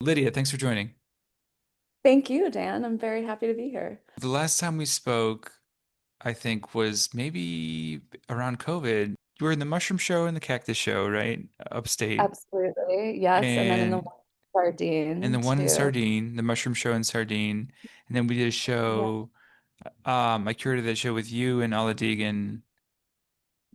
Lydia, thanks for joining. Thank you, Dan. I'm very happy to be here. The last time we spoke, I think, was maybe around COVID. You were in the mushroom show and the cactus show, right? Upstate. Absolutely. Yes. And then in the And and Sardine the one in too. Sardine, the mushroom show in Sardine. And then we did a Yeah. show, I curated that show with you and Ala Deegan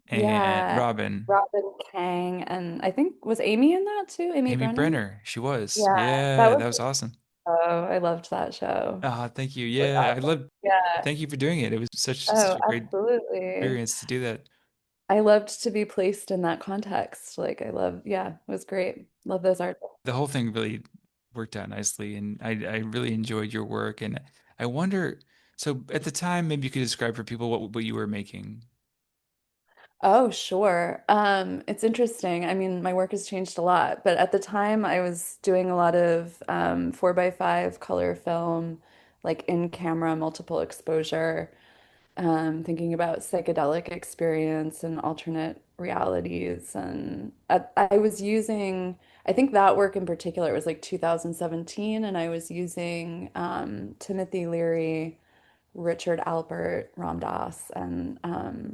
and Yeah. Robin. Robin Kang. And I think was Amy in that too? Amy Amy Brennan? Brenner, she was. Yeah. That Yeah, was that was awesome. oh, I loved that show. Thank you. It was Yeah, I awesome. love, Yeah. thank you for doing it. It was such Oh, a great absolutely. experience to do that. I loved to be placed in that context. Like I love, yeah, it was great. Love those art. The whole thing really worked out nicely, and I really enjoyed your work. And I wonder, so at the time, maybe you could describe for people what you were making. Oh, sure. It's interesting. I mean, my work has changed a lot, but at the time I was doing a lot of 4 by 5 color film, like in camera, multiple exposure, thinking about psychedelic experience and alternate realities. And I was using, I think that work in particular, it was like 2017, and I was using Timothy Leary. Richard Albert Ram Dass and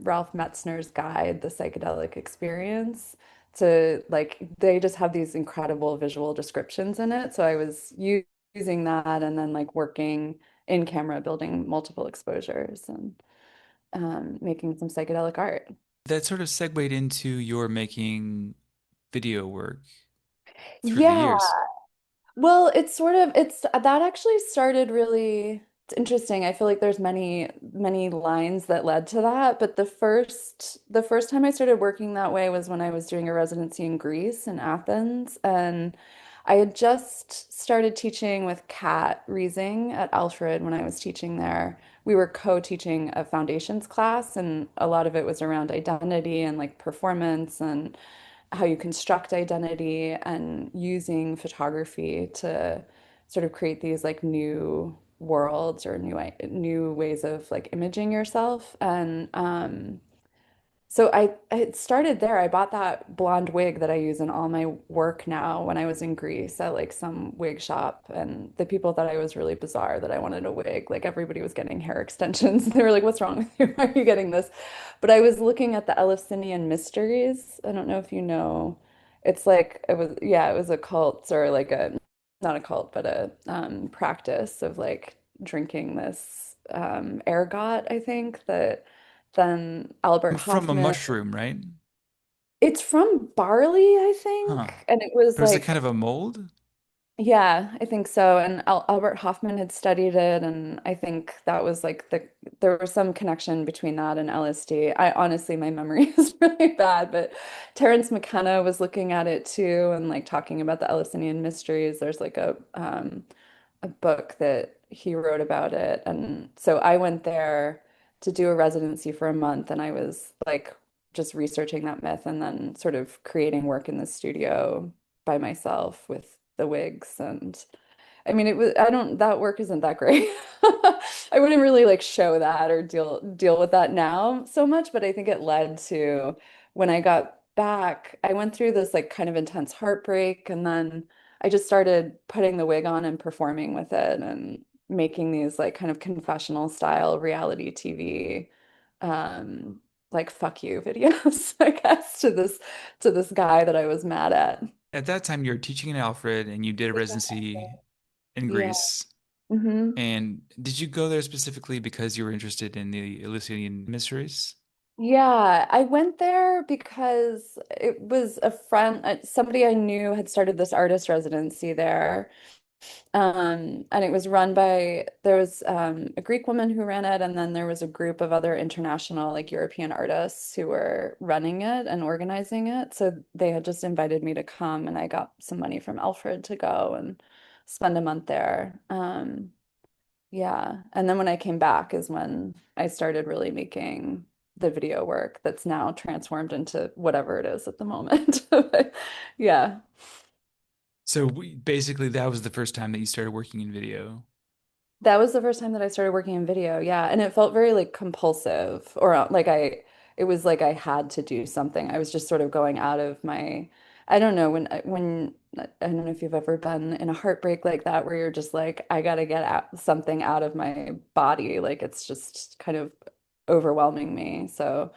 Ralph Metzner's guide, The Psychedelic Experience, to like they just have these incredible visual descriptions in it. So I was using that and then like working in camera, building multiple exposures and making some psychedelic art. That sort of segued into your making video work through the Yeah, years. well, it's that actually started really it's interesting. I feel like there's many lines that led to that, but the first time I started working that way was when I was doing a residency in Greece in Athens, and I had just started teaching with Kat Riesing at Alfred when I was teaching there. We were co-teaching a foundations class, and a lot of it was around identity and like performance and how you construct identity and using photography to sort of create these like new worlds or new ways of like imaging yourself. And so I started there. I bought that blonde wig that I use in all my work now when I was in Greece at like some wig shop. And the people thought I was really bizarre that I wanted a wig. Like everybody was getting hair extensions. They were like, "What's wrong with you? Why are you getting this?" But I was looking at the Eleusinian Mysteries. I don't know if you know. It's like it was, yeah, it was a cult or like a not a cult, but a practice of like drinking this ergot, I think, that then Albert From a Hoffman. mushroom, right? It's from barley, I Huh. think. And it was But was it kind like, of a mold? yeah, I think so. And Albert Hoffman had studied it. And I think that was like there was some connection between that and LSD. I honestly, my memory is really bad, but Terence McKenna was looking at it too and like talking about the Eleusinian mysteries. There's like a book that he wrote about it. And so I went there to do a residency for a month, and I was like just researching that myth and then sort of creating work in the studio by myself with the wigs. And I mean, it was, I don't, that work isn't that great. I wouldn't really like show that or deal with that now so much, but I think it led to when I got back, I went through this like kind of intense heartbreak, and then I just started putting the wig on and performing with it and making these like kind of confessional style reality TV like fuck you videos, I guess, to this guy that I was mad at. At that time, you were teaching in Alfred, and you did a residency in Yeah. Greece. Hmm. And did you go there specifically because you were interested in the Eleusinian mysteries? Yeah, I went there because it was a friend, somebody I knew had started this artist residency there. And it was run by, there was a Greek woman who ran it, and then there was a group of other international, like European artists who were running it and organizing it. So they had just invited me to come, and I got some money from Alfred to go and spend a month there. Yeah. And then when I came back is when I started really making the video work that's now transformed into whatever it is at the moment. But yeah. So basically, that was the first time that you started working in video. That was the first time that I started working in video. Yeah. And it felt very like compulsive or like it was like I had to do something. I was just sort of going out of my, I don't know, when I don't know if you've ever been in a heartbreak like that where you're just like, I gotta get something out of my body. Like it's just kind of overwhelming me. So,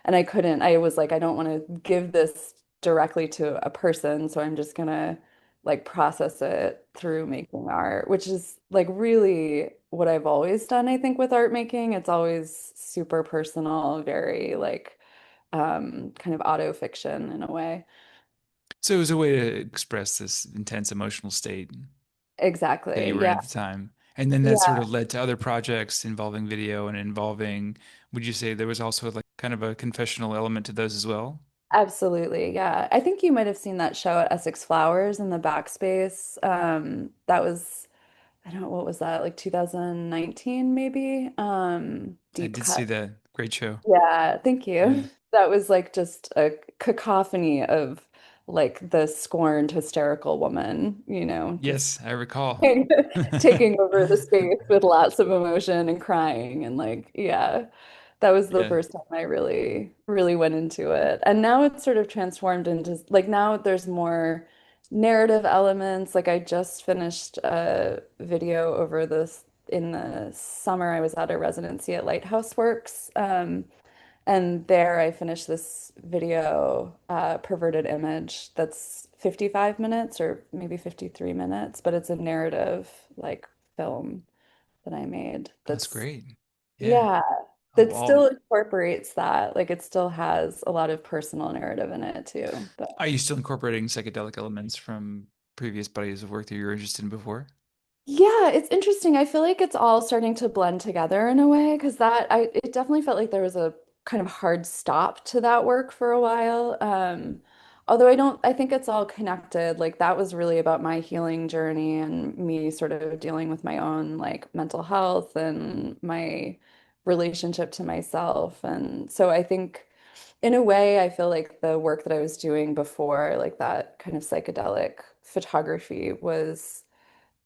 and I was like, I don't want to give this directly to a person, so I'm just gonna like process it through making art, which is like really what I've always done, I think, with art making. It's always super personal, very like kind of auto fiction in a way. So it was a way to express this intense emotional state that you Exactly. were in Yeah. at the time. And then that sort Yeah, of led to other projects involving video and involving, would you say there was also like kind of a confessional element to those as well? absolutely. Yeah. I think you might have seen that show at Essex Flowers in the backspace. That was, I don't know, what was that, like 2019 maybe? I Deep did see Cut. that. Great show. Yeah, thank Yeah. you. That was like just a cacophony of like the scorned hysterical woman, just Yes, I recall. taking over the space with lots of emotion and crying and like, yeah, that was the Yeah. first time I really, really went into it. And now it's sort of transformed into like now there's more narrative elements. Like I just finished a video over this in the summer. I was at a residency at Lighthouse Works. And there I finished this video, Perverted Image, that's 55 minutes or maybe 53 minutes, but it's a narrative like film that I made That's that's, great. Yeah. yeah, Oh, that all, still incorporates that. Like it still has a lot of personal narrative in it too. But are you still incorporating psychedelic elements from previous bodies of work that you were interested in before? yeah, it's interesting. I feel like it's all starting to blend together in a way because it definitely felt like there was a kind of hard stop to that work for a while. Although I think it's all connected. Like that was really about my healing journey and me sort of dealing with my own like mental health and my relationship to myself. And so I think in a way, I feel like the work that I was doing before, like that kind of psychedelic photography was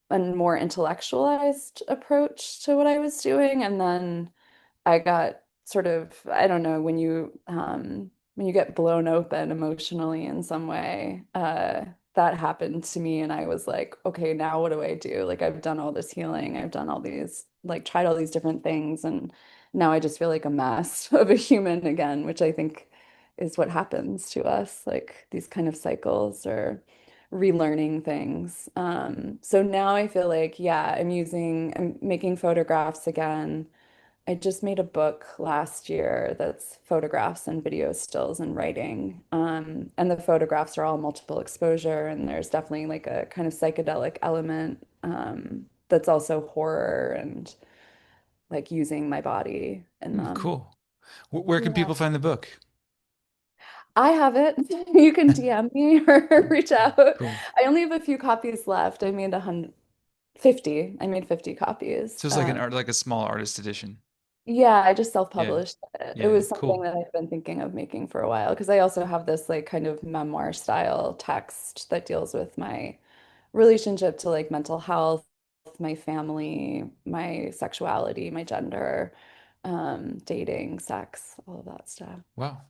a more intellectualized approach to what I was doing. And then I got sort of, I don't know, when you get blown open emotionally in some way, that happened to me. And I was like, okay, now what do I do? Like I've done all this healing, I've done all these, like tried all these different things, and now I just feel like a mess of a human again, which I think is what happens to us, like these kind of cycles or relearning things. So now I feel like, yeah, I'm making photographs again. I just made a book last year that's photographs and video stills and writing. And the photographs are all multiple exposure, and there's definitely like a kind of psychedelic element that's also horror and like using my body in them. Cool. Where can Yeah. people find the book? I have it. You can DM me or reach out. Cool. I only have a few copies left. I made 150. I made 50 copies. So it's like an art, like a small artist edition. Yeah, I just Yeah. self-published it. It Yeah. was something Cool. that I've been thinking of making for a while because I also have this like kind of memoir style text that deals with my relationship to like mental health, my family, my sexuality, my gender, dating, sex, all of that stuff. Wow.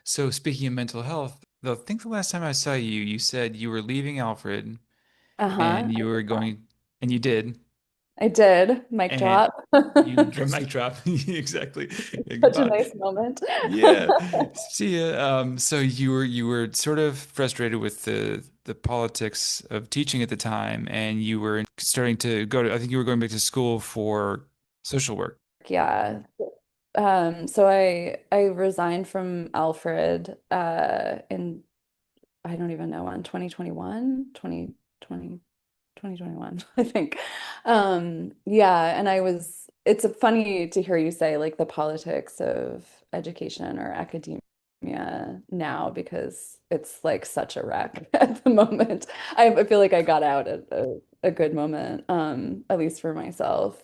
So speaking of mental health, I think the last time I saw you, you said you were leaving Alfred Uh-huh. and you were going, and you did, I did. Mic and drop. you drum mic drop. Exactly. Yeah, Such a goodbye. nice moment. Yeah. See ya. So you were sort of frustrated with the politics of teaching at the time, and you were starting to go to, I think you were going back to school for social work. Yeah. So I resigned from Alfred in I don't even know when 2021, 2020, 2021, I think. Yeah, and it's funny to hear you say like the politics of education or academia now because it's like such a wreck at the moment. I feel like I got out at a good moment, at least for myself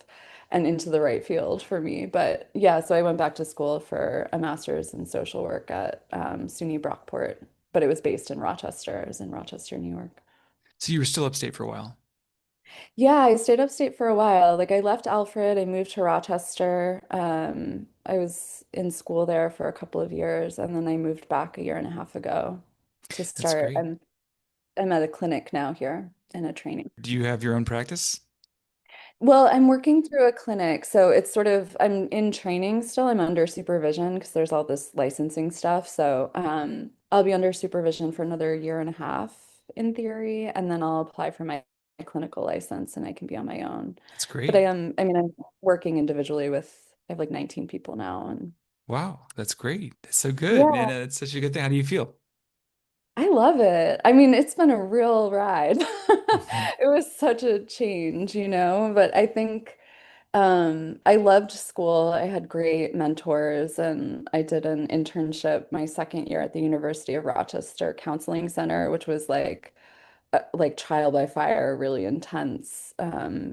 and into the right field for me. But yeah, so I went back to school for a master's in social work at SUNY Brockport, but it was based in Rochester. I was in Rochester, New York. So you were still upstate for a while. Yeah, I stayed upstate for a while. Like I left Alfred, I moved to Rochester. I was in school there for a couple of years, and then I moved back a year and a half ago to That's start. great. I'm at a clinic now here in a training. Do you have your own practice? Well, I'm working through a clinic, so it's sort of I'm in training still. I'm under supervision because there's all this licensing stuff. So I'll be under supervision for another year and a half in theory, and then I'll apply for my clinical license and I can be on my own. That's But great. I mean, I'm working individually with I have like 19 people now, and Wow, that's great. That's so good. And yeah, it's such a good thing. How do you feel? I love it. I mean, it's been a real ride. Mhm. It was such a change, but I think I loved school. I had great mentors, and I did an internship my second year at the University of Rochester Counseling Center, which was like trial by fire, really intense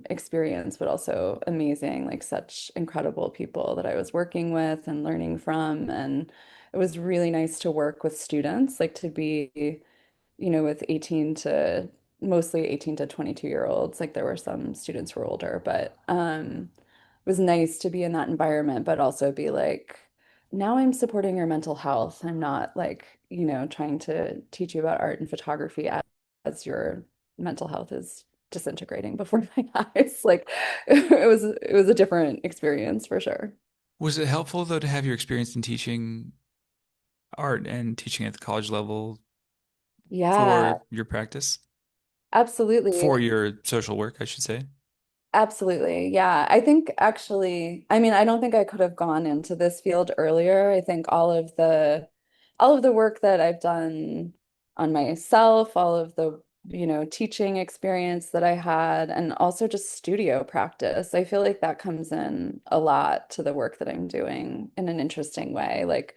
experience, but also amazing, like such incredible people that I was working with and learning from. And it was really nice to work with students, like to be with 18 to mostly 18 to 22-year olds. Like there were some students who were older, but it was nice to be in that environment, but also be like, now I'm supporting your mental health. I'm not like, trying to teach you about art and photography as your mental health is disintegrating before my eyes. Like it was a different experience for sure. Was it helpful though to have your experience in teaching art and teaching at the college level Yeah, for your practice? absolutely. For your social work, I should say. Absolutely. Yeah. I think actually, I mean, I don't think I could have gone into this field earlier. I think all of the work that I've done on myself, all of the, teaching experience that I had, and also just studio practice, I feel like that comes in a lot to the work that I'm doing in an interesting way. Like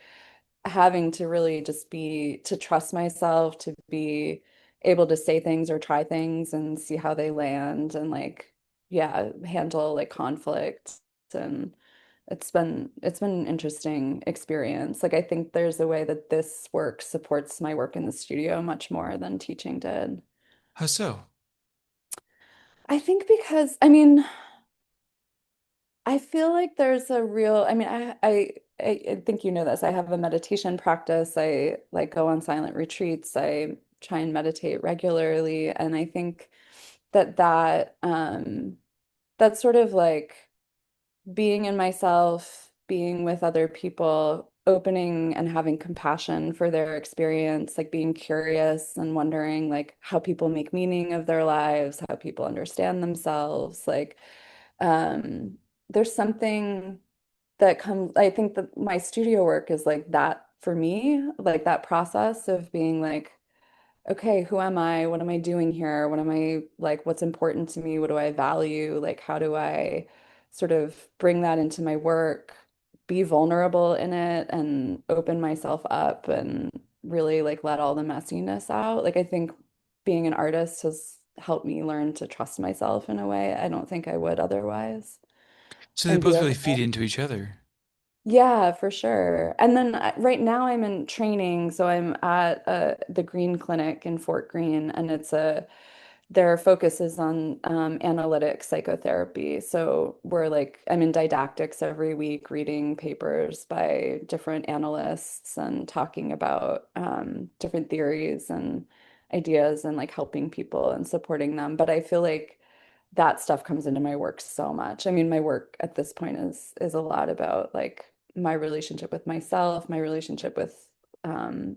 having to really just be to trust myself, to be able to say things or try things and see how they land and like yeah, handle like conflict and it's been an interesting experience. Like I think there's a way that this work supports my work in the studio much more than teaching did. How so? I think because I feel like there's a real, I mean, I think you know this. I have a meditation practice. I like go on silent retreats. I try and meditate regularly, and I think that's sort of like being in myself, being with other people, opening and having compassion for their experience, like being curious and wondering like how people make meaning of their lives, how people understand themselves, like um, there's something that comes, I think that my studio work is like that for me, like that process of being like, okay, who am I? What am I doing here? What am I like, what's important to me? What do I value? Like, how do I sort of bring that into my work, be vulnerable in it and open myself up and really like let all the messiness out? Like, I think being an artist has helped me learn to trust myself in a way I don't think I would otherwise So they and be both really okay. feed into each other. Yeah, for sure. And then right now I'm in training, so I'm at the Green Clinic in Fort Greene, and their focus is on analytic psychotherapy. So we're like I'm in didactics every week, reading papers by different analysts and talking about different theories and ideas and like helping people and supporting them. But I feel like that stuff comes into my work so much. I mean, my work at this point is a lot about like my relationship with myself, my relationship with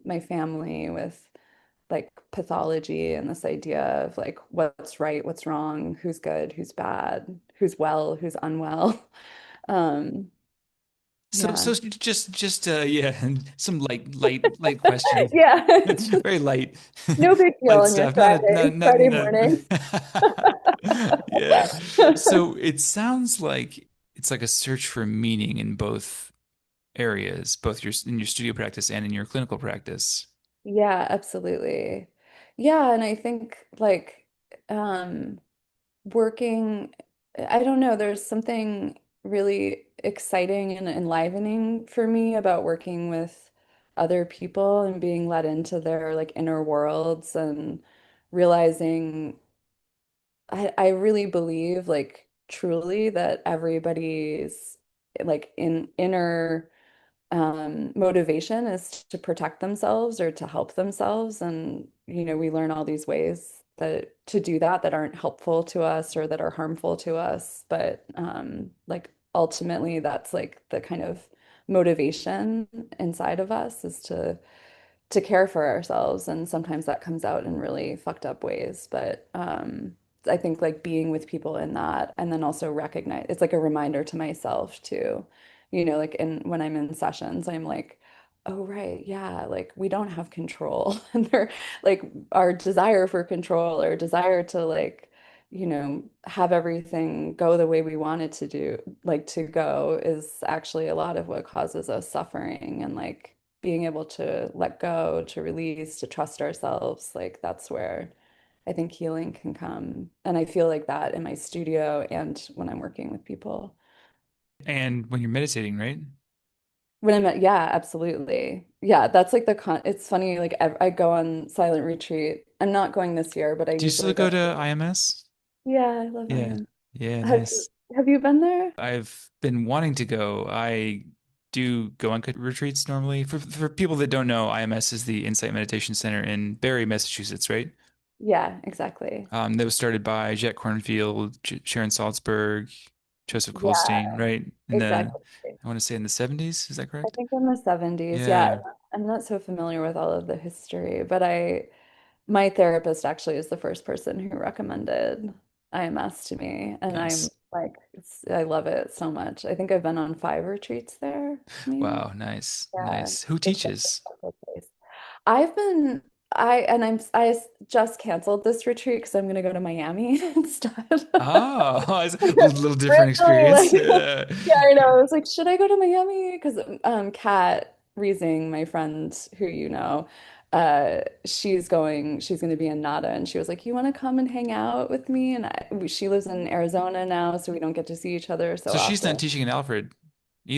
my family, with like pathology and this idea of like what's right, what's wrong, who's good, who's bad, who's well, who's unwell. Um, So yeah. so just yeah, some light questions. Yeah, it's just Very light no big deal light on your stuff. Not a not Friday not morning. yeah. So it sounds like it's like a search for meaning in both areas, both in your studio practice and in your clinical practice. Yeah, absolutely. Yeah, and I think like um working, I don't know, there's something really exciting and enlivening for me about working with other people and being let into their like inner worlds and realizing I really believe like truly that everybody's like in inner motivation is to protect themselves or to help themselves. And, we learn all these ways that to do that that aren't helpful to us or that are harmful to us. But like ultimately, that's like the kind of motivation inside of us is to care for ourselves. And sometimes that comes out in really fucked up ways. But I think like being with people in that and then also recognize it's like a reminder to myself too, like when I'm in sessions, I'm like, oh, right, yeah, like we don't have control. And they're like our desire for control or desire to like, have everything go the way we want it to do, like to go is actually a lot of what causes us suffering and like being able to let go, to release, to trust ourselves, like that's where I think healing can come. And I feel like that in my studio and when I'm working with people. And when you're meditating, right? When I'm at, yeah, absolutely. Yeah, that's like it's funny, like I go on silent retreat. I'm not going this year, but I Do you still usually go go. to IMS? Yeah, I love Yeah. Ian. Yeah, Have nice. have you been there? I've been wanting to go. I do go on retreats normally. For people that don't know, IMS is the Insight Meditation Center in Barre, Massachusetts, right? Yeah, exactly. That was started by Jet Kornfield, Sharon Salzberg, Joseph Yeah, Goldstein, right? In the, exactly. I want to say in the 70s, is that I correct? think in the 70s. Yeah, Yeah, I'm not so familiar with all of the history, but my therapist actually is the first person who recommended IMS to me, and I'm nice. like, I love it so much. I think I've been on 5 retreats there, maybe. Wow, nice, Yeah, nice. Who it's such a teaches? special place. I've been, I just canceled this retreat because I'm gonna go to Miami instead. Oh, it's Like a a little different really experience. like yeah, I know. I was like, should I go to Miami? Because Kat Riesing, my friend who she's gonna be in Nada and she was like, you want to come and hang out with me? And she lives in Arizona now, so we don't get to see each other so So she's not often. teaching in Alfred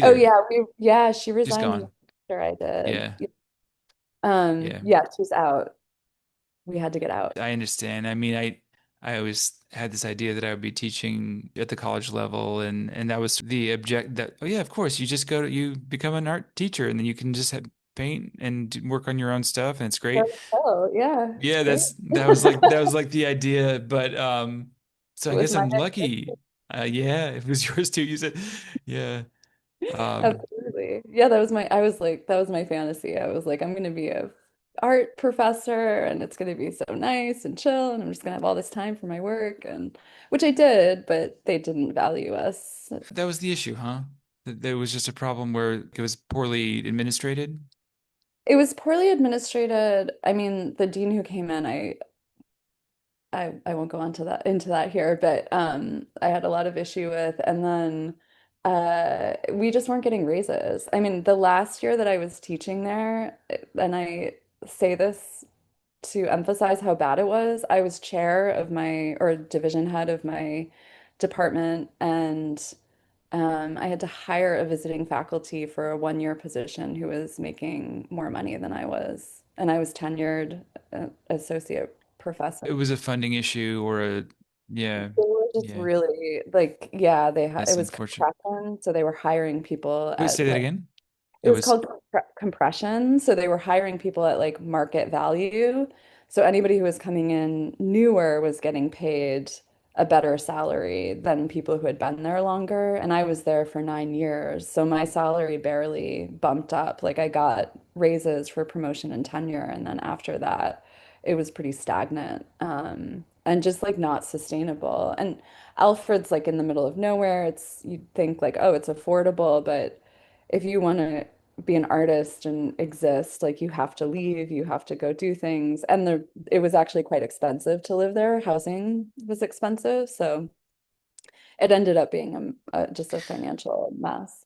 Oh either. yeah, she She's resigned gone. after I did. Yeah, yeah. Yeah, she's out. We had to get out. I understand. I mean, I always had this idea that I would be teaching at the college level, and that was the object that, oh yeah, of course, you become an art teacher, and then you can just paint and work on your own stuff, and it's great. Oh, yeah, it's Yeah, great. that was like the idea, but so It I was guess my I'm lucky. Yeah, it was yours too. You said, yeah. Um, absolutely. Yeah, that was my fantasy. I was like, I'm gonna be a art professor and it's gonna be so nice and chill and I'm just gonna have all this time for my work and which I did, but they didn't value us. that was the issue, huh? That there was just a problem where it was poorly administrated. It was poorly administrated. I mean, the dean who came in, I won't go on to that into that here, but I had a lot of issue with, and then we just weren't getting raises. I mean, the last year that I was teaching there, and I say this to emphasize how bad it was, I was chair of my or division head of my department, and I had to hire a visiting faculty for a 1 year position who was making more money than I was, and I was tenured associate professor. It was a funding issue or a, yeah, They were just yeah. really like, yeah, it That's was unfortunate. compression. So they were hiring people Wait, say at that like, again. it It was was, called compression. So they were hiring people at like market value. So anybody who was coming in newer was getting paid a better salary than people who had been there longer. And I was there for 9 years. So my salary barely bumped up. Like I got raises for promotion and tenure. And then after that, it was pretty stagnant. And just like not sustainable. And Alfred's like in the middle of nowhere. You'd think like, oh, it's affordable, but if you want to be an artist and exist, like you have to leave, you have to go do things. And it was actually quite expensive to live there. Housing was expensive, so it ended up being just a financial mess.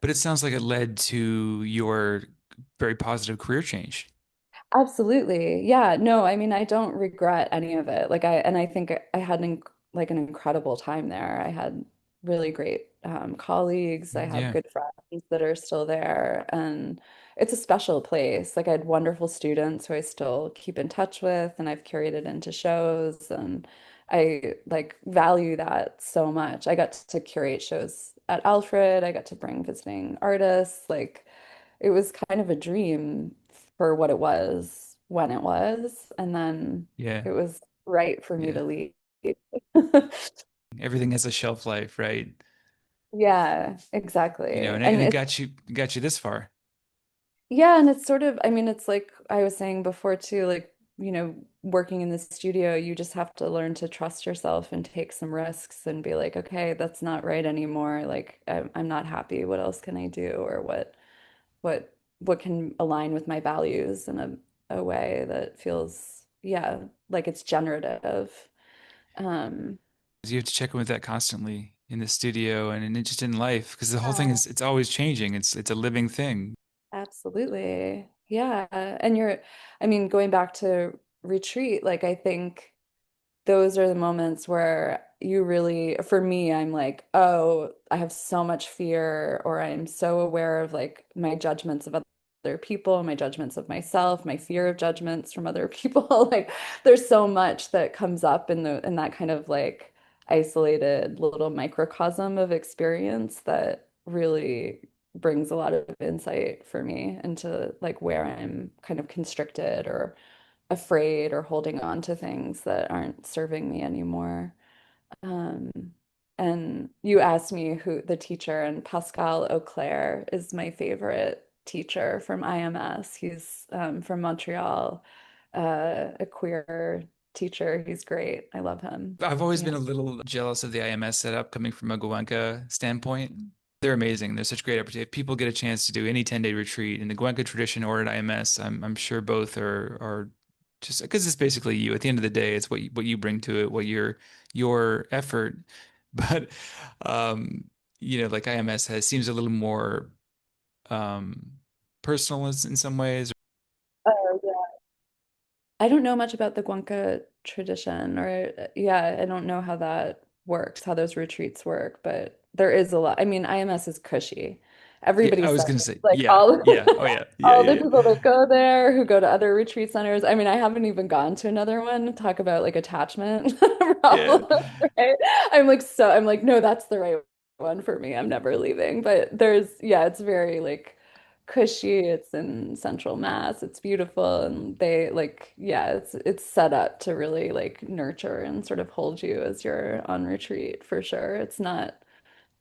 but it sounds like it led to your very positive career change. Absolutely. Yeah. No, I mean, I don't regret any of it. I think I had like an incredible time there. I had really great colleagues. I have Yeah. good friends that are still there. And it's a special place. Like I had wonderful students who I still keep in touch with and I've curated into shows. And I like value that so much. I got to curate shows at Alfred. I got to bring visiting artists. Like, it was kind of a dream for what it was when it was, and then Yeah. it was right for me Yeah. to leave. Everything has a shelf life, right? Yeah, You know, exactly. and And it it's got you this far. yeah, and it's sort of, I mean, it's like I was saying before too, like, working in the studio, you just have to learn to trust yourself and take some risks and be like, okay, that's not right anymore. Like, I'm not happy. What else can I do? Or what can align with my values in a way that feels, yeah, like it's generative. Um, 'Cause you have to check in with that constantly in the studio and just in life because the whole thing yeah, is it's always changing. It's a living thing. absolutely. Yeah. And I mean, going back to retreat, like I think those are the moments where you really, for me, I'm like, oh, I have so much fear, or I'm so aware of like my judgments of other people, my judgments of myself, my fear of judgments from other people. Like there's so much that comes up in that kind of like isolated little microcosm of experience that really brings a lot of insight for me into like where I'm kind of constricted or afraid or holding on to things that aren't serving me anymore. Um, and you asked me who the teacher, and Pascal Auclair is my favorite teacher from IMS. He's from Montreal, a queer teacher. He's great. I love him. I've always Yeah. been a little jealous of the IMS setup coming from a Goenka standpoint. They're amazing. They're such great opportunity. If people get a chance to do any 10-day retreat in the Goenka tradition or at IMS, I'm sure both are just because it's basically you. At the end of the day, it's what you bring to it, what your effort. But um, like IMS has seems a little more um personal in some ways. Oh, yeah. I don't know much about the Guanca tradition, or yeah, I don't know how that works, how those retreats work, but there is a lot. I mean, IMS is cushy. Yeah, Everybody I was says gonna it. say, Like yeah, yeah, oh yeah, yeah, all yeah, the yeah. people that go there, who go to other retreat centers. I mean, I haven't even gone to another one. Talk about like attachment Yeah. problems, right? I'm like, no, that's the right one for me. I'm never leaving. But yeah, it's very like cushy. It's in Central Mass. It's beautiful, and they like, yeah, it's set up to really like nurture and sort of hold you as you're on retreat for sure. It's not.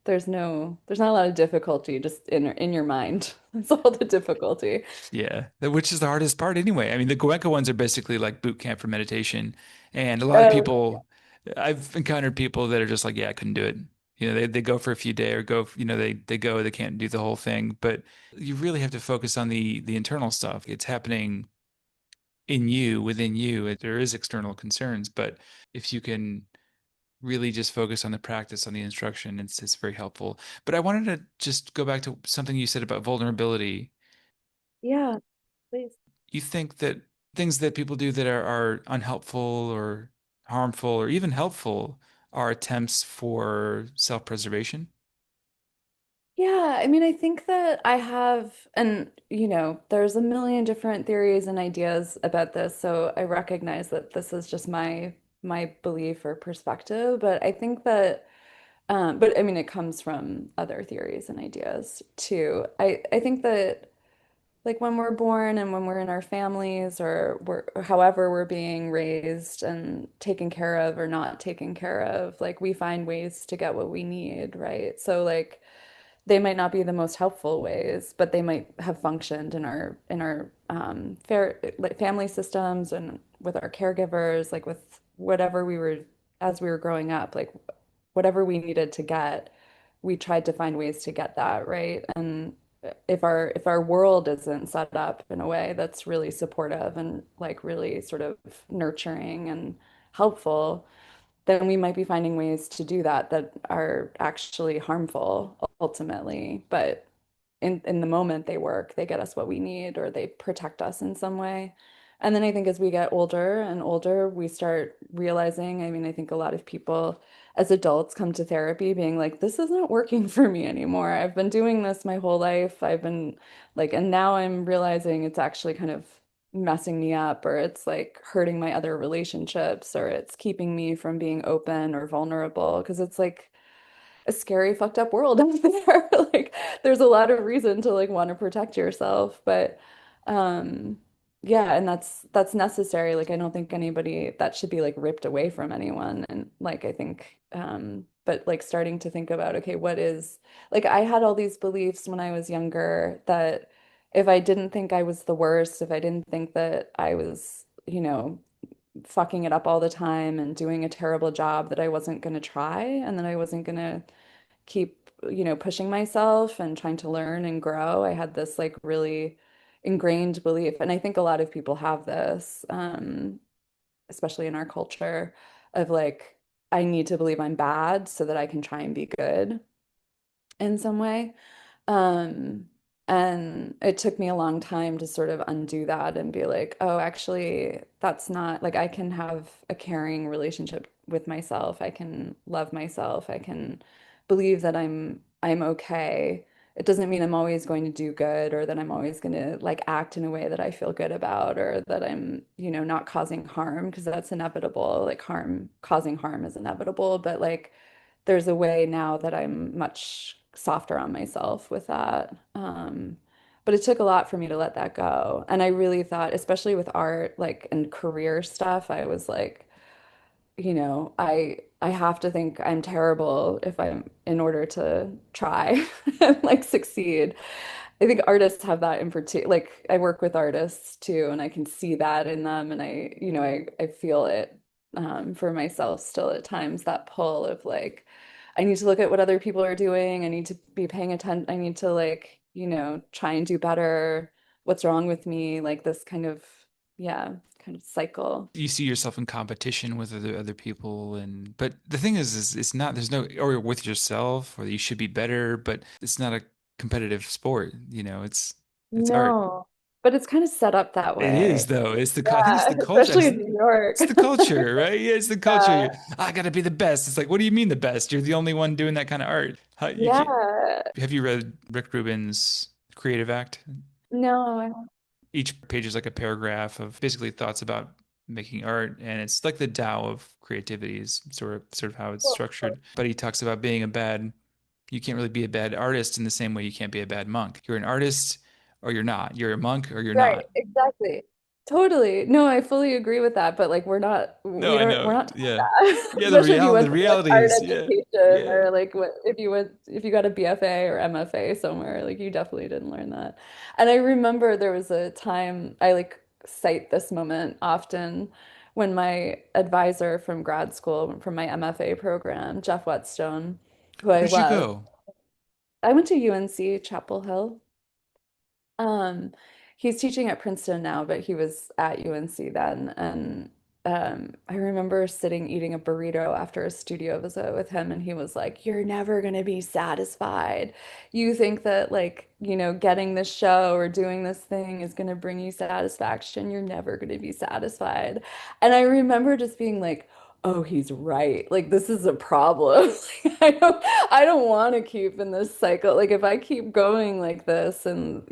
There's not a lot of difficulty just in your mind. That's all the difficulty. Yeah, which is the hardest part anyway. I mean, the Goenka ones are basically like boot camp for meditation. And a lot of Oh, people, I've encountered people that are just like, yeah, I couldn't do it. They go for a few days or they can't do the whole thing. But you really have to focus on the internal stuff. It's happening in you, within you. There is external concerns, but if you can really just focus on the practice, on the instruction, it's very helpful. But I wanted to just go back to something you said about vulnerability. yeah, please. You think that things that people do that are unhelpful or harmful or even helpful are attempts for self-preservation? Yeah, I mean, I think that I have, and there's a million different theories and ideas about this, so I recognize that this is just my belief or perspective, but I think that, but I mean, it comes from other theories and ideas too. I think that like when we're born and when we're in our families or however we're being raised and taken care of or not taken care of, like we find ways to get what we need, right? So like they might not be the most helpful ways, but they might have functioned in our fair like family systems and with our caregivers, like with whatever we were as we were growing up, like whatever we needed to get, we tried to find ways to get that, right? And if our world isn't set up in a way that's really supportive and like really sort of nurturing and helpful, then we might be finding ways to do that that are actually harmful ultimately. But in the moment they work, they get us what we need or they protect us in some way. And then I think as we get older and older, we start realizing, I mean, I think a lot of people as adults come to therapy being like, this isn't working for me anymore. I've been doing this my whole life. I've been like, and now I'm realizing it's actually kind of messing me up, or it's like hurting my other relationships, or it's keeping me from being open or vulnerable because it's like a scary, fucked up world out there. Like there's a lot of reason to like want to protect yourself, but um yeah, and that's necessary. Like I don't think anybody that should be like ripped away from anyone. And like I think but like starting to think about, okay, what is like I had all these beliefs when I was younger that if I didn't think I was the worst, if I didn't think that I was, fucking it up all the time and doing a terrible job, that I wasn't going to try and that I wasn't going to keep, pushing myself and trying to learn and grow. I had this like really ingrained belief. And I think a lot of people have this, especially in our culture, of like, I need to believe I'm bad so that I can try and be good in some way. Um, and it took me a long time to sort of undo that and be like, oh, actually, that's not like I can have a caring relationship with myself. I can love myself. I can believe that I'm okay. It doesn't mean I'm always going to do good or that I'm always going to like act in a way that I feel good about or that I'm, not causing harm because that's inevitable. Like causing harm is inevitable, but like there's a way now that I'm much softer on myself with that. But it took a lot for me to let that go. And I really thought, especially with art, like and career stuff, I was like, I have to think I'm terrible if I'm in order to try and like succeed. I think artists have that in particular. Like I work with artists too, and I can see that in them, and I feel it for myself still at times, that pull of like, I need to look at what other people are doing. I need to be paying attention. I need to like, try and do better. What's wrong with me? Like this kind of, yeah, kind of cycle. You see yourself in competition with other people, and but the thing is it's not, there's no, or with yourself, or you should be better, but it's not a competitive sport, it's art. No, but it's kind of set up that It is way. though. It's the I think it's Yeah, the culture. especially in New York. It's the culture, right? Yeah, it's the culture. Yeah. I gotta be the best. It's like, what do you mean the best? You're the only one doing that kind of art. How, you can't. Yeah. Have you read Rick Rubin's Creative Act? No, Each page is like a paragraph of basically thoughts about making art, and it's like the Tao of creativity is sort of how it's structured. But he talks about being a bad, you can't really be a bad artist in the same way you can't be a bad monk. You're an artist or you're not. You're a monk or you're right, not. exactly. Totally. No, I fully agree with that, but like No, I we're know. not taught Yeah. that. Yeah, Especially if you the went to like reality art is, yeah. education Yeah. or like what if you got a BFA or MFA somewhere, like you definitely didn't learn that. And I remember there was a time I like cite this moment often when my advisor from grad school, from my MFA program, Jeff Whetstone, who I Where did you love, go? I went to UNC Chapel Hill. Um, he's teaching at Princeton now, but he was at UNC then. And I remember sitting eating a burrito after a studio visit with him, and he was like, "You're never gonna be satisfied. You think that like, getting this show or doing this thing is gonna bring you satisfaction. You're never gonna be satisfied." And I remember just being like, oh, he's right. Like this is a problem. Like, I don't want to keep in this cycle. Like if I keep going like this and,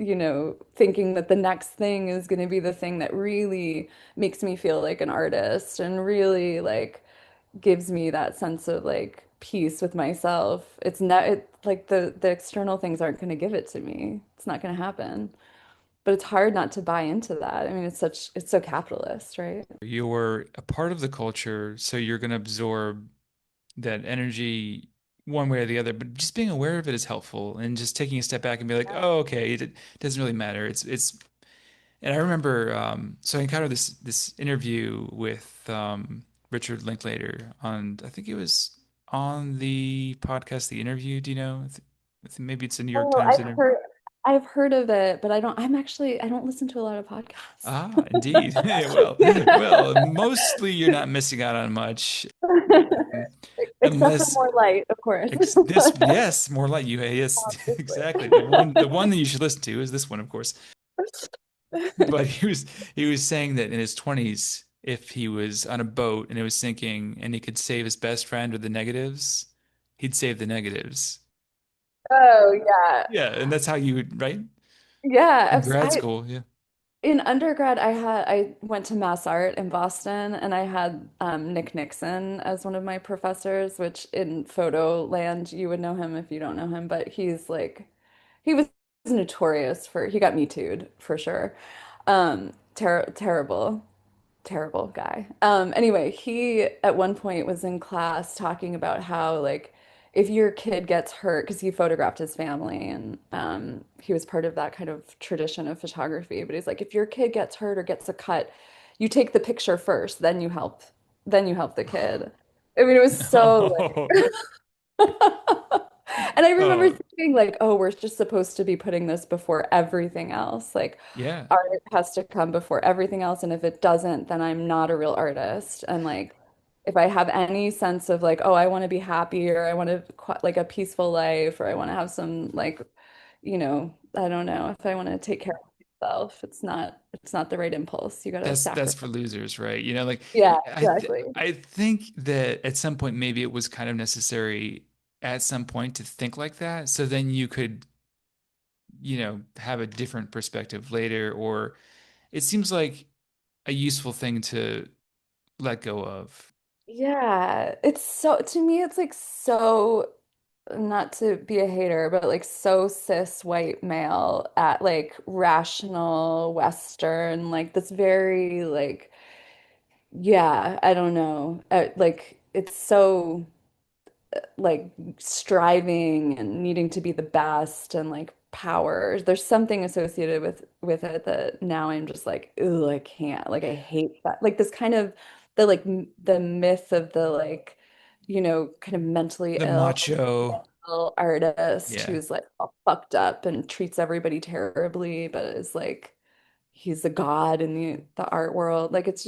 thinking that the next thing is going to be the thing that really makes me feel like an artist and really like gives me that sense of like peace with myself. It's not like the external things aren't going to give it to me. It's not going to happen. But it's hard not to buy into that. I mean, it's so capitalist, right? You're a part of the culture, so you're going to absorb that energy one way or the other, but just being aware of it is helpful and just taking a step back and be like, oh, okay, it doesn't really matter. And I remember, so I encountered this interview with Richard Linklater on, I think it was on the podcast, The Interview. Do you know? I think maybe it's a New York Oh, Times interview. I've heard of it, but I don't listen to a lot of podcasts. Ah, indeed. Mostly you're not missing out on much, Except for unless more light, of course. yes, more like you. Yes, Obviously. exactly. The one that you should listen to is this one, of course. But he was saying that in his 20s, if he was on a boat and it was sinking and he could save his best friend with the negatives, he'd save the negatives. Oh yeah. Yeah, and that's how you would, right? Yeah, In grad school, yeah. in undergrad I went to Mass Art in Boston and I had Nick Nixon as one of my professors, which in photo land you would know him if you don't know him, but he's like he was notorious for he got Me Too'd for sure. Terrible, terrible guy. Anyway, he at one point was in class talking about how like if your kid gets hurt, because he photographed his family and he was part of that kind of tradition of photography, but he's like, if your kid gets hurt or gets a cut, you take the picture first, then you help the kid. I mean, it was so Oh, and I remember oh, thinking like, oh, we're just supposed to be putting this before everything else. Like yeah. art has to come before everything else. And if it doesn't, then I'm not a real artist. And like if I have any sense of like, oh, I want to be happy or I want to like a peaceful life or I want to have some like, I don't know, if I want to take care of myself, it's not the right impulse. You got to That's for sacrifice. losers, right? Like Yeah, I exactly. I think that at some point maybe it was kind of necessary at some point to think like that, so then you could, have a different perspective later, or it seems like a useful thing to let go of. Yeah, it's so to me it's like so not to be a hater, but like so cis white male at like rational Western, like this very like yeah, I don't know. Like it's so like striving and needing to be the best and like power. There's something associated with it that now I'm just like, ooh, I can't. Like I hate that. Like this kind of the myth of the like, kind of mentally The ill macho, artist yeah. who's like all fucked up and treats everybody terribly, but is like he's a god in the art world. Like it's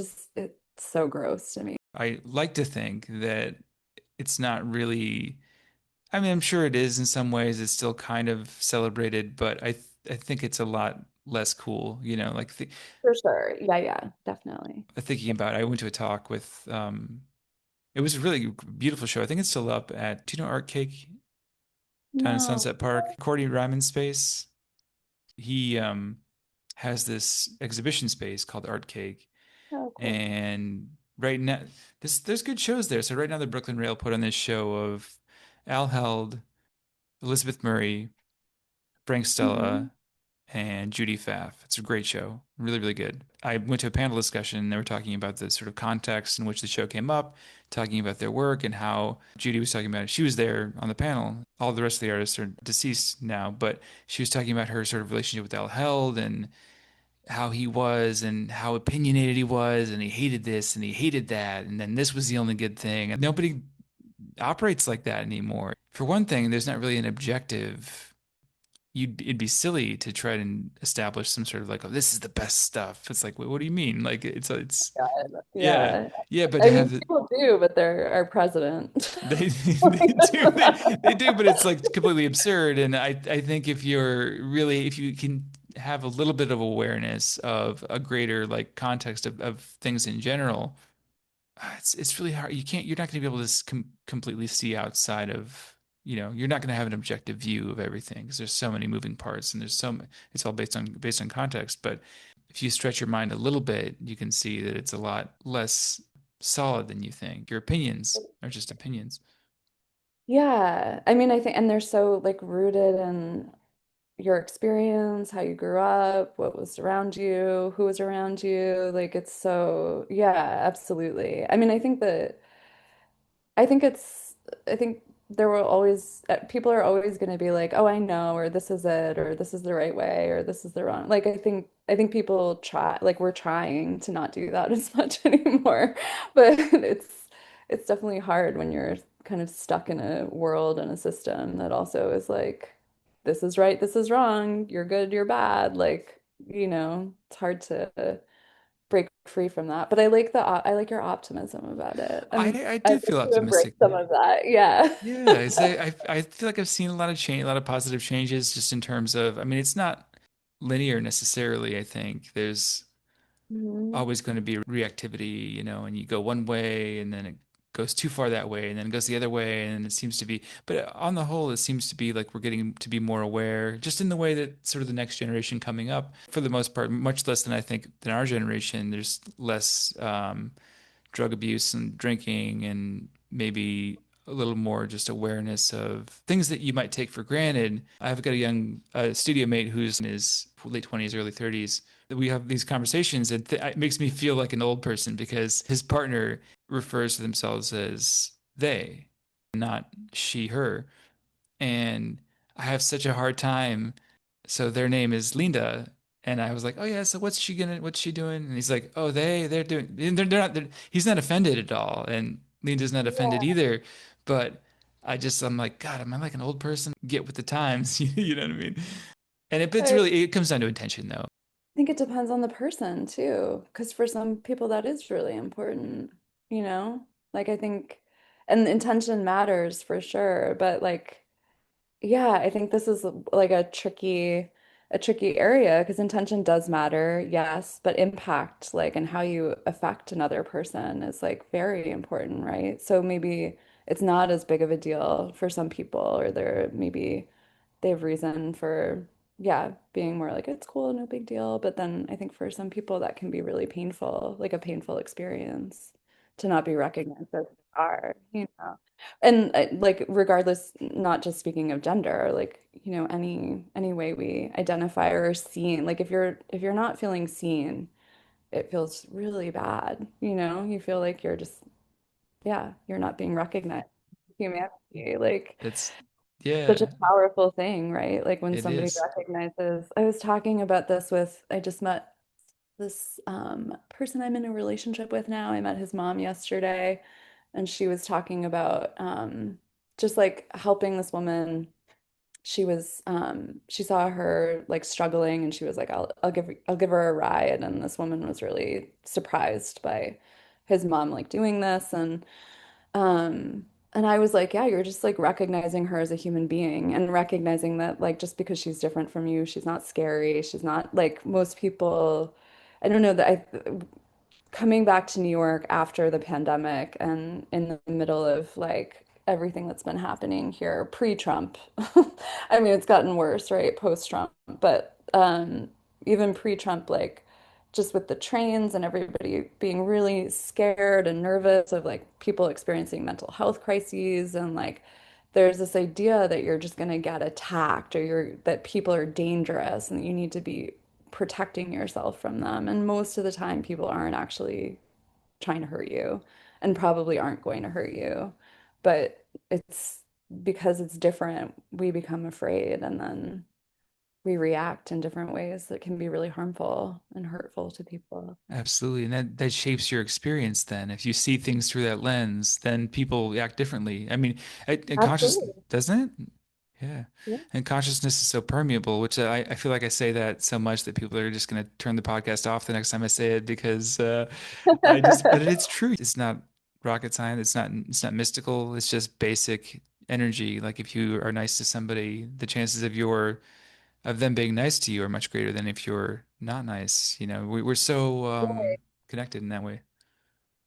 so gross to me. I like to think that it's not really, I mean, I'm sure it is in some ways, it's still kind of celebrated, but I think it's a lot less cool, like For sure. Yeah, yeah, definitely. thinking about it, I went to a talk with it was a really beautiful show. I think it's still up at, do you know Art Cake down in No. Sunset Park? Cordy Ryman's space. He has this exhibition space called Art Cake. Oh, cool. And right now there's good shows there. So right now the Brooklyn Rail put on this show of Al Held, Elizabeth Murray, Frank Hmm. Stella, and Judy Pfaff. It's a great show. Really, really good. I went to a panel discussion and they were talking about the sort of context in which the show came up, talking about their work and how Judy was talking about it. She was there on the panel. All the rest of the artists are deceased now, but she was talking about her sort of relationship with Al Held and how he was and how opinionated he was and he hated this and he hated that and then this was the only good thing. And nobody operates like that anymore. For one thing, there's not really an objective. It'd be silly to try and establish some sort of like, oh, this is the best stuff. It's like, what do you mean? Like God. yeah, Yeah. yeah, but I to mean, have the, people do, but they're our president. they do, but it's like completely absurd. And I think if you can have a little bit of awareness of a greater like context of things in general, it's really hard. You're not going to be able to completely see outside of, you're not going to have an objective view of everything because there's so many moving parts and it's all based on context. But if you stretch your mind a little bit, you can see that it's a lot less solid than you think. Your opinions are just opinions. Yeah. I mean, I think, and they're so like rooted in your experience, how you grew up, what was around you, who was around you. Like it's so, yeah, absolutely. I mean, I think it's, I think there will always, people are always going to be like, oh, I know, or this is it, or this is the right way, or this is the wrong. Like, I think people try, like, we're trying to not do that as much anymore. But it's definitely hard when you're kind of stuck in a world and a system that also is like, this is right, this is wrong, you're good, you're bad. Like, it's hard to break free from that. But I like your optimism about it. I I'd do feel like to embrace optimistic. some of that. Yeah. Yeah, I feel like I've seen a lot of change, a lot of positive changes just in terms of, I mean, it's not linear necessarily, I think. There's Mhm. always going to be reactivity, and you go one way and then it goes too far that way and then it goes the other way and it seems to be, but on the whole, it seems to be like we're getting to be more aware, just in the way that sort of the next generation coming up, for the most part, much less than I think than our generation. There's less drug abuse and drinking and maybe a little more just awareness of things that you might take for granted. I've got a young studio mate who's in his late 20s, early 30s. We have these conversations, and it makes me feel like an old person because his partner refers to themselves as they, not she, her. And I have such a hard time. So their name is Linda. And I was like, oh yeah, so what's she doing? And he's like, oh, they're doing, and he's not offended at all. And Linda's not offended Yeah. either. But I'm like, God, am I like an old person? Get with the times. You know what I mean? And it's I really, it comes down to intention though. think it depends on the person too, because for some people that is really important, you know? Like I think, and intention matters for sure, but like, yeah, I think this is like a tricky area because intention does matter, yes, but impact, like, and how you affect another person is like very important, right? So maybe it's not as big of a deal for some people, or maybe they have reason for, yeah, being more like it's cool, no big deal. But then I think for some people that can be really painful, like a painful experience to not be recognized as they are, you know. And like regardless, not just speaking of gender, like, you know, any way we identify or are seen, like if you're not feeling seen, it feels really bad, you know? You feel like you're just, yeah, you're not being recognized. Humanity, like It's, such a yeah, powerful thing, right? Like when it somebody is. recognizes, I was talking about this with, I just met this person I'm in a relationship with now. I met his mom yesterday, and she was talking about just like helping this woman. She saw her like struggling, and she was like, I'll give her a ride. And this woman was really surprised by his mom like doing this, and I was like, yeah, you're just like recognizing her as a human being and recognizing that like just because she's different from you, she's not scary. She's not like most people. I don't know that I coming back to New York after the pandemic and in the middle of like everything that's been happening here pre-Trump. I mean, it's gotten worse, right? Post-Trump, but even pre-Trump, like just with the trains and everybody being really scared and nervous of like people experiencing mental health crises and like there's this idea that you're just going to get attacked or that people are dangerous and that you need to be protecting yourself from them. And most of the time, people aren't actually trying to hurt you and probably aren't going to hurt you. But it's because it's different, we become afraid and then we react in different ways that can be really harmful and hurtful to people. Absolutely. And that shapes your experience then. If you see things through that lens, then people act differently. I mean, and conscious, Absolutely. doesn't it? Yeah. Yeah. And consciousness is so permeable, which I feel like I say that so much that people are just going to turn the podcast off the next time I say it because but it's true. It's not rocket science. It's not mystical. It's just basic energy. Like if you are nice to somebody, the chances of them being nice to you are much greater than if you're not nice. We're so Right. connected in that way.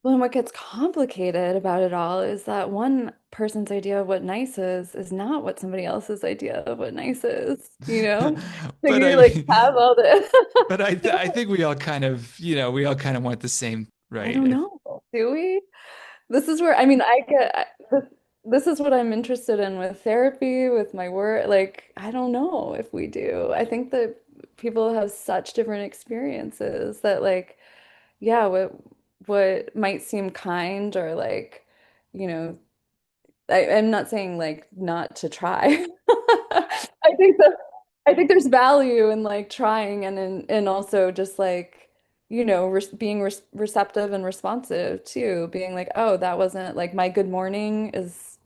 Well, and what gets complicated about it all is that one person's idea of what nice is not what somebody else's idea of what nice is, you know? So But you I like mean, have all this. but I think we all kind of want the same, I don't right? know. Do we? This is where, I mean, this is what I'm interested in with therapy, with my work. Like, I don't know if we do. I think that people have such different experiences that like, yeah, what might seem kind or like, you know, I'm not saying like not to try. I think there's value in like trying and also just like, you know, being receptive and responsive too, being like, oh, that wasn't like my good morning is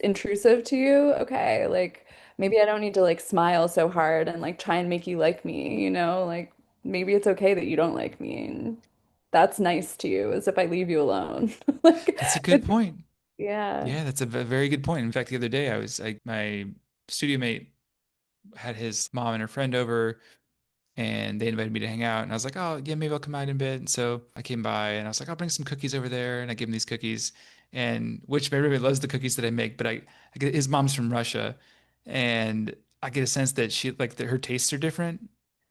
intrusive to you. Okay, like maybe I don't need to like smile so hard and like try and make you like me, you know? Like maybe it's okay that you don't like me and that's nice to you as if I leave you alone. Like That's a good it's point. yeah. Yeah, that's a very good point. In fact, the other day my studio mate had his mom and her friend over and they invited me to hang out. And I was like, oh, yeah, maybe I'll come out in a bit. And so I came by and I was like, I'll bring some cookies over there. And I gave him these cookies, and which everybody loves the cookies that I make. But I get his mom's from Russia, and I get a sense that her tastes are different.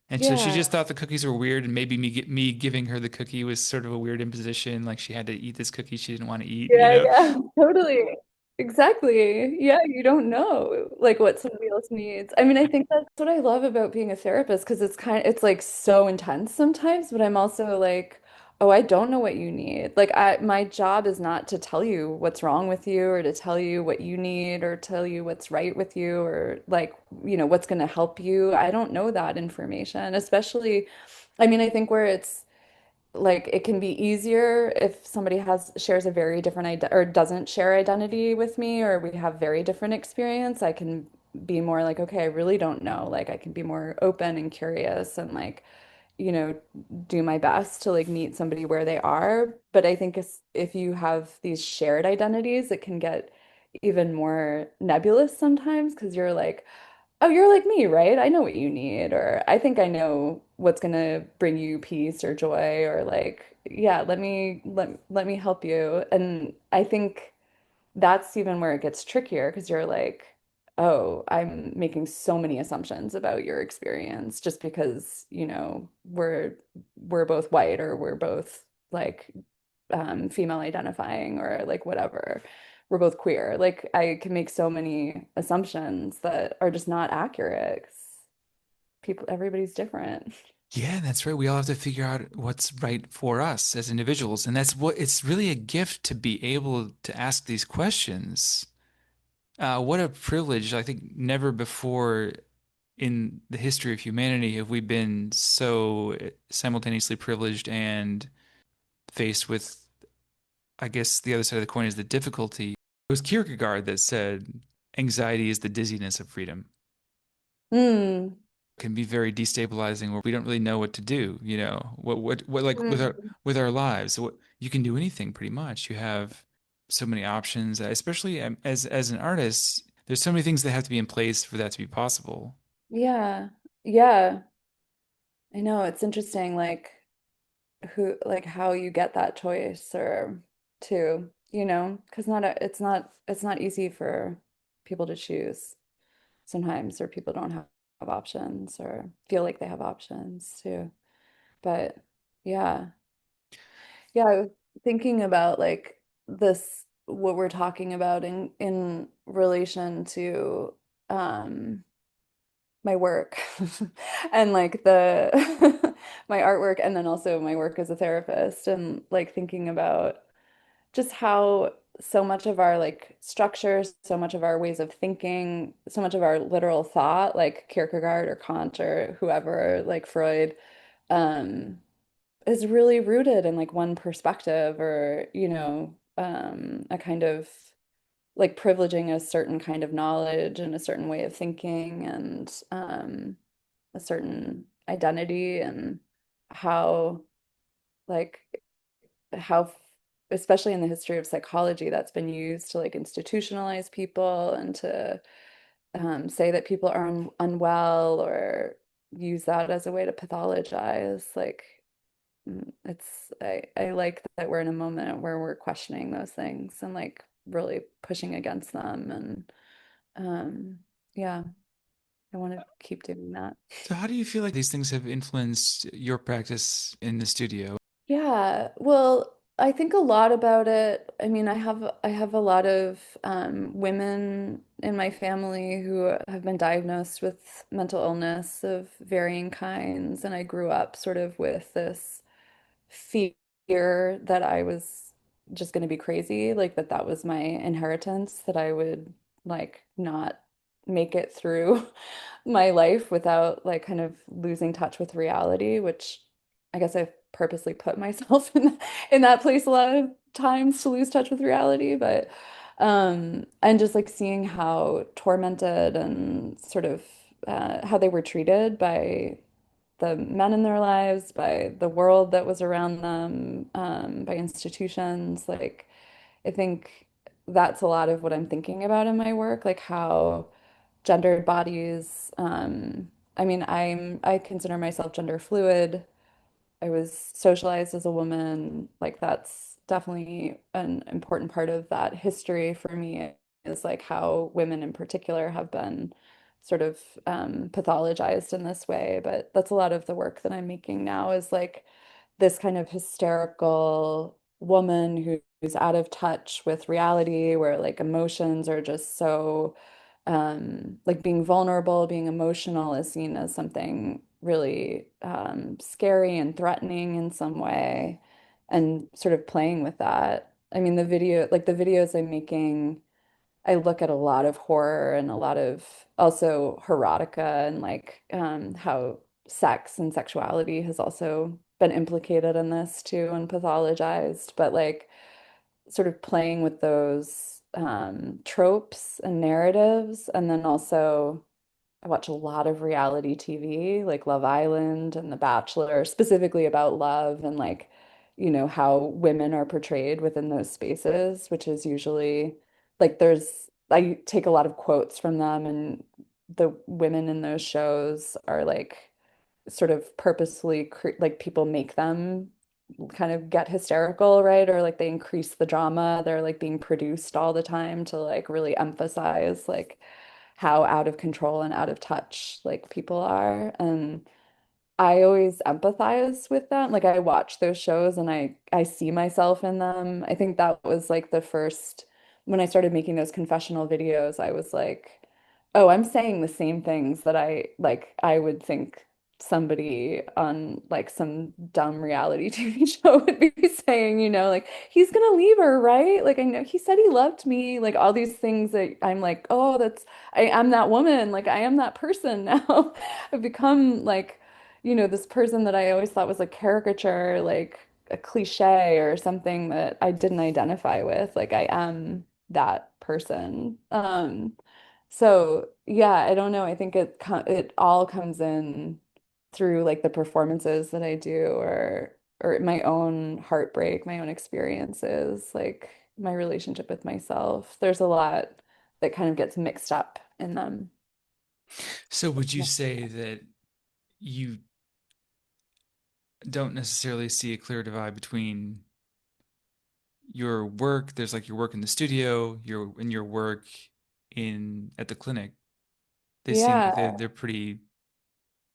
And so she Yeah. just thought the cookies were weird, and maybe me giving her the cookie was sort of a weird imposition, like she had to eat this cookie she didn't want to eat, you Yeah, know? yeah, totally. Exactly. Yeah, you don't know like what somebody else needs. I mean, I think that's what I love about being a therapist because it's like so intense sometimes, but I'm also like, oh, I don't know what you need. Like my job is not to tell you what's wrong with you or to tell you what you need or tell you what's right with you or like, what's going to help you. I don't know that information, especially I mean, I think where it's like it can be easier if somebody has shares a very different idea or doesn't share identity with me or we have very different experience. I can be more like, okay, I really don't know. Like I can be more open and curious and like, you know, do my best to like meet somebody where they are. But I think if you have these shared identities, it can get even more nebulous sometimes because you're like, oh, you're like me, right? I know what you need, or I think I know what's gonna bring you peace or joy, or like, yeah, let me help you. And I think that's even where it gets trickier because you're like, oh, I'm making so many assumptions about your experience just because, we're both white or we're both like female identifying or like whatever. We're both queer. Like I can make so many assumptions that are just not accurate 'cause everybody's different. Yeah, that's right. We all have to figure out what's right for us as individuals. And that's what it's really a gift to be able to ask these questions. What a privilege. I think never before in the history of humanity have we been so simultaneously privileged and faced with, I guess, the other side of the coin is the difficulty. It was Kierkegaard that said, anxiety is the dizziness of freedom. Hmm. Can be very destabilizing where we don't really know what to do, what like with our Hmm. lives. So what, you can do anything pretty much. You have so many options, especially as an artist, there's so many things that have to be in place for that to be possible. Yeah. Yeah. I know it's interesting like like how you get that choice or too, because it's not easy for people to choose sometimes or people don't have options or feel like they have options too. But yeah. Yeah, I was thinking about like this what we're talking about in relation to um my work and like the my artwork and then also my work as a therapist and like thinking about just how so much of our like structures, so much of our ways of thinking, so much of our literal thought, like Kierkegaard or Kant or whoever, like Freud, um, is really rooted in like one perspective or, a kind of like privileging a certain kind of knowledge and a certain way of thinking and a certain identity and how like how especially in the history of psychology that's been used to like institutionalize people and to say that people are unwell or use that as a way to pathologize like I like that we're in a moment where we're questioning those things and like really pushing against them and um yeah, I want to keep doing that. So how do you feel like these things have influenced your practice in the studio? Yeah, well, I think a lot about it. I mean, I have a lot of women in my family who have been diagnosed with mental illness of varying kinds, and I grew up sort of with this fear that I was just going to be crazy, like that was my inheritance, that I would like not make it through my life without like kind of losing touch with reality, which I guess I've purposely put myself in that place a lot of times to lose touch with reality, but and just like seeing how tormented and sort of how they were treated by the men in their lives, by the world that was around them, by institutions. Like, I think that's a lot of what I'm thinking about in my work, like how gendered bodies. I mean, I consider myself gender fluid. I was socialized as a woman. Like that's definitely an important part of that history for me is like how women in particular have been sort of pathologized in this way. But that's a lot of the work that I'm making now is like this kind of hysterical. woman who's out of touch with reality, where like emotions are just so like being vulnerable, being emotional is seen as something really scary and threatening in some way, and sort of playing with that. I mean, the videos I'm making, I look at a lot of horror and a lot of also erotica and like how sex and sexuality has also been implicated in this too and pathologized, but like sort of playing with those tropes and narratives. And then also, I watch a lot of reality TV, like Love Island and The Bachelor, specifically about love and like, how women are portrayed within those spaces, which is usually like I take a lot of quotes from them, and the women in those shows are like sort of purposely like people make them kind of get hysterical, right? Or like they increase the drama. They're like being produced all the time to like really emphasize like how out of control and out of touch like people are. And I always empathize with them. Like I watch those shows and I see myself in them. I think that was like the first when I started making those confessional videos, I was like, oh, I'm saying the same things that I would think somebody on like some dumb reality TV show would be saying, like he's gonna leave her, right? Like I know he said he loved me, like all these things that I'm like, oh, I am that woman, like I am that person now. I've become like this person that I always thought was a caricature, like a cliche or something that I didn't identify with. Like I am that person. So yeah, I don't know. I think it all comes in through like the performances that I do or my own heartbreak, my own experiences, like my relationship with myself. There's a lot that kind of gets mixed up in them. So would you say that you don't necessarily see a clear divide between your work, there's like your work in the studio, your work in at the clinic. They seem like they're Yeah. they're pretty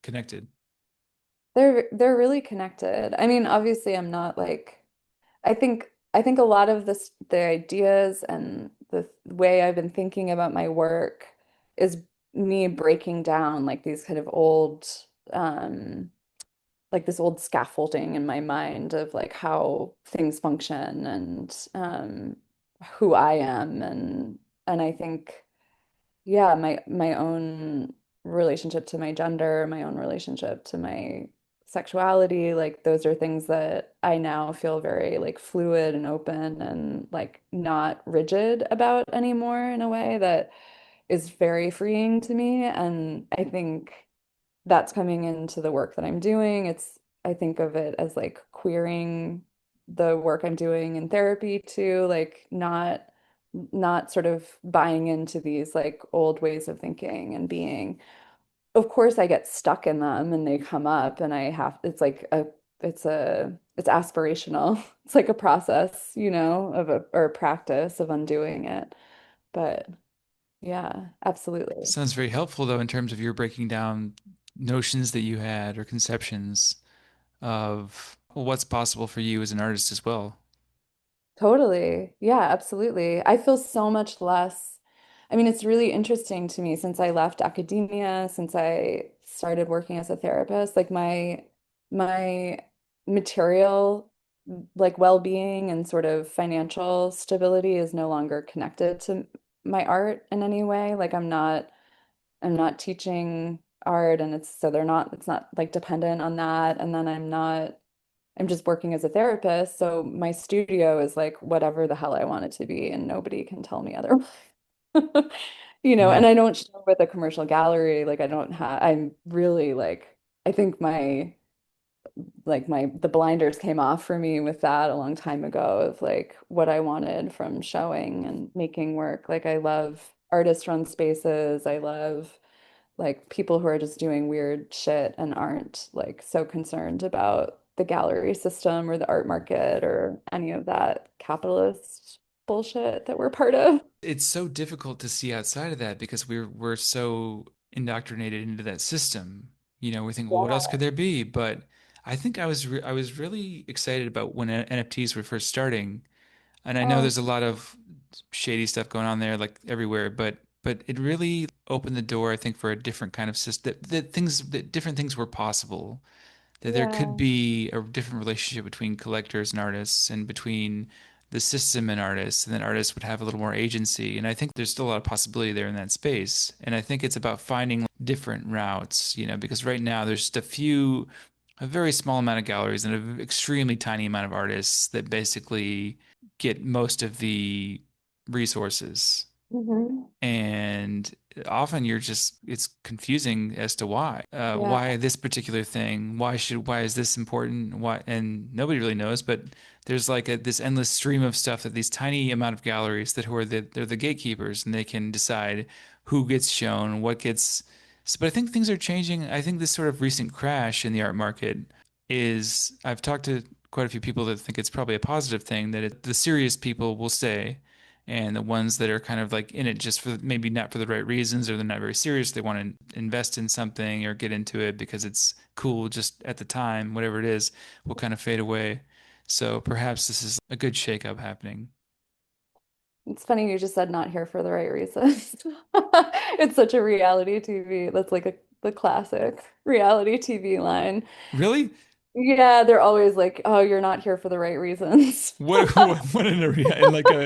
connected. They're really connected. I mean, obviously I'm not like I think a lot of the ideas and the way I've been thinking about my work is me breaking down like these kind of old like this old scaffolding in my mind of like how things function and who I am, and I think yeah, my own relationship to my gender, my own relationship to my sexuality, like those are things that I now feel very like fluid and open and like not rigid about anymore in a way that is very freeing to me. And I think that's coming into the work that I'm doing. I think of it as like queering the work I'm doing in therapy too, like not sort of buying into these like old ways of thinking and being. Of course, I get stuck in them and they come up and it's aspirational. It's like a process, or a practice of undoing it. But yeah, absolutely. Sounds very helpful though in terms of your breaking down notions that you had or conceptions of well, what's possible for you as an artist as well. Totally. Yeah, absolutely. I feel so much less. I mean, it's really interesting to me since I left academia, since I started working as a therapist, like my material like well-being and sort of financial stability is no longer connected to my art in any way. Like I'm not teaching art, and it's not like dependent on that. And then I'm just working as a therapist, so my studio is like whatever the hell I want it to be, and nobody can tell me otherwise. Yeah. And I don't show with a commercial gallery. Like I don't have, I'm really like, I think the blinders came off for me with that a long time ago of like what I wanted from showing and making work. Like I love artist run spaces. I love like people who are just doing weird shit and aren't like so concerned about the gallery system or the art market or any of that capitalist bullshit that we're part of. It's so difficult to see outside of that because we're so indoctrinated into that system. We think, well, what else Yeah. could there be? But I think I was really excited about when NFTs were first starting, and I know Oh, there's a lot of shady stuff going on there, like everywhere, but it really opened the door, I think, for a different kind of system that different things were possible, that there could yeah. be a different relationship between collectors and artists and between the system and artists, and then artists would have a little more agency. And I think there's still a lot of possibility there in that space. And I think it's about finding different routes, because right now there's just a very small amount of galleries and an extremely tiny amount of artists that basically get most of the resources. Hmm. And often it's confusing as to Yeah. why this particular thing, why is this important? Why, and nobody really knows, but there's like this endless stream of stuff that these tiny amount of galleries they're the gatekeepers and they can decide who gets shown, what gets. But I think things are changing. I think this sort of recent crash in the art market I've talked to quite a few people that think it's probably a positive thing that the serious people will stay and the ones that are kind of like in it just for maybe not for the right reasons or they're not very serious, they want to invest in something or get into it because it's cool just at the time, whatever it is, will kind of fade away. So perhaps this is a good shakeup happening. It's funny you just said not here for the right reasons. It's such a reality TV. That's like the classic reality TV line. Really? Yeah, they're always like, "Oh, you're not here for the right reasons." What in like So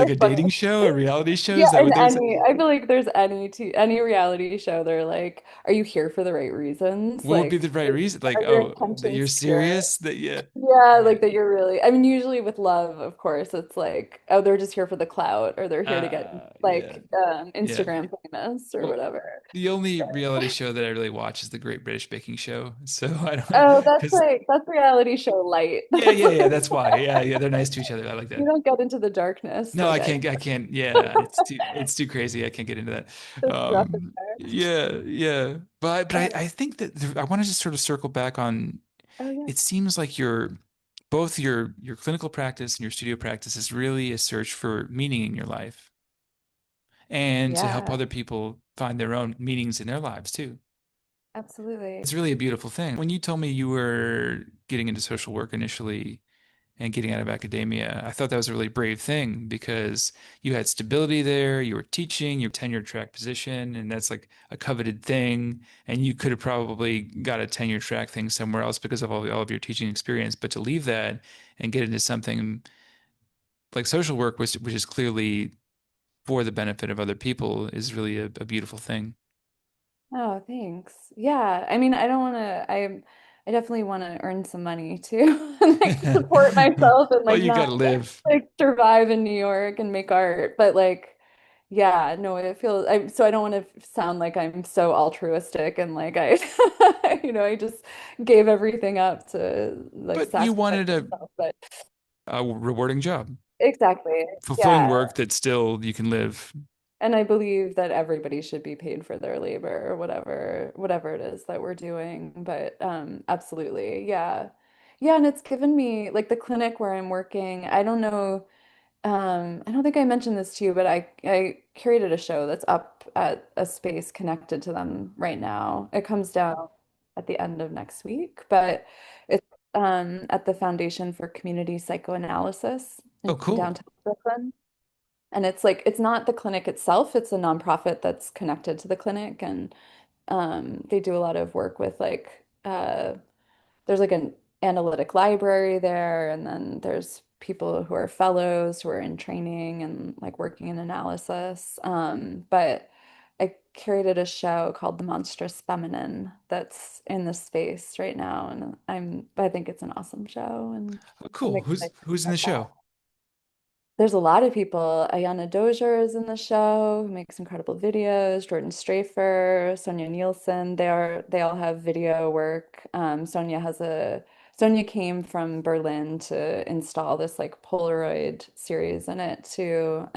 a dating funny. show, a reality show? Yeah, Is that in what they're saying? I feel like there's any reality show, they're like, "Are you here for the right reasons?" What would be Like, the right reason? Like, are your oh, that you're intentions pure? serious? That yeah. Yeah, Yeah. like that you're really, I mean, usually with love, of course, it's like, oh, they're just here for the clout or they're here to get Yeah. like Yeah. Instagram famous or Well, whatever. the only reality show that I really watch is the Great British Baking Show. So I don't, Oh, because that's reality show light. That's yeah, like that's why. Yeah, yeah, they're nice to each other. I like you that. don't get into the darkness No, like I I can't. Yeah, it's too crazy. I can't get into that. just rough and Yeah. fair. I think that I want to just sort of circle back on. Oh yeah. It seems like both your clinical practice and your studio practice is really a search for meaning in your life and to help Yeah, other people find their own meanings in their lives too. It's absolutely. really a beautiful thing. When you told me you were getting into social work initially and getting out of academia, I thought that was a really brave thing because you had stability there, you were teaching, your tenure track position, and that's like a coveted thing. And you could have probably got a tenure track thing somewhere else because of all of your teaching experience. But to leave that and get into something like social work, which is clearly for the benefit of other people, is really a beautiful thing. Oh, thanks. Yeah, I mean, I don't want to. I definitely want to earn some money too, and like support myself and Well, like you got not to live. like survive in New York and make art. But like, yeah, no, it feels. So I don't want to sound like I'm so altruistic and like I, I just gave everything up to like But you sacrifice wanted myself. But a rewarding job, exactly, fulfilling yeah. work that still you can live. And I believe that everybody should be paid for their labor or whatever it is that we're doing. But absolutely, yeah. Yeah, and it's given me like the clinic where I'm working, I don't know, I don't think I mentioned this to you, but I curated a show that's up at a space connected to them right now. It comes down at the end of next week, but it's at the Foundation for Community Psychoanalysis Oh, in cool. downtown Brooklyn. And it's like it's not the clinic itself, it's a nonprofit that's connected to the clinic and they do a lot of work with like there's like an analytic library there and then there's people who are fellows who are in training and like working in analysis. But I curated a show called The Monstrous Feminine that's in the space right now and I think it's an awesome show and Oh, I'm cool. excited Who's in the about that. show? There's a lot of people. Ayana Dozier is in the show, who makes incredible videos. Jordan Strafer, Sonia Nielsen. They all have video work. Sonia came from Berlin to install this like Polaroid series in it too.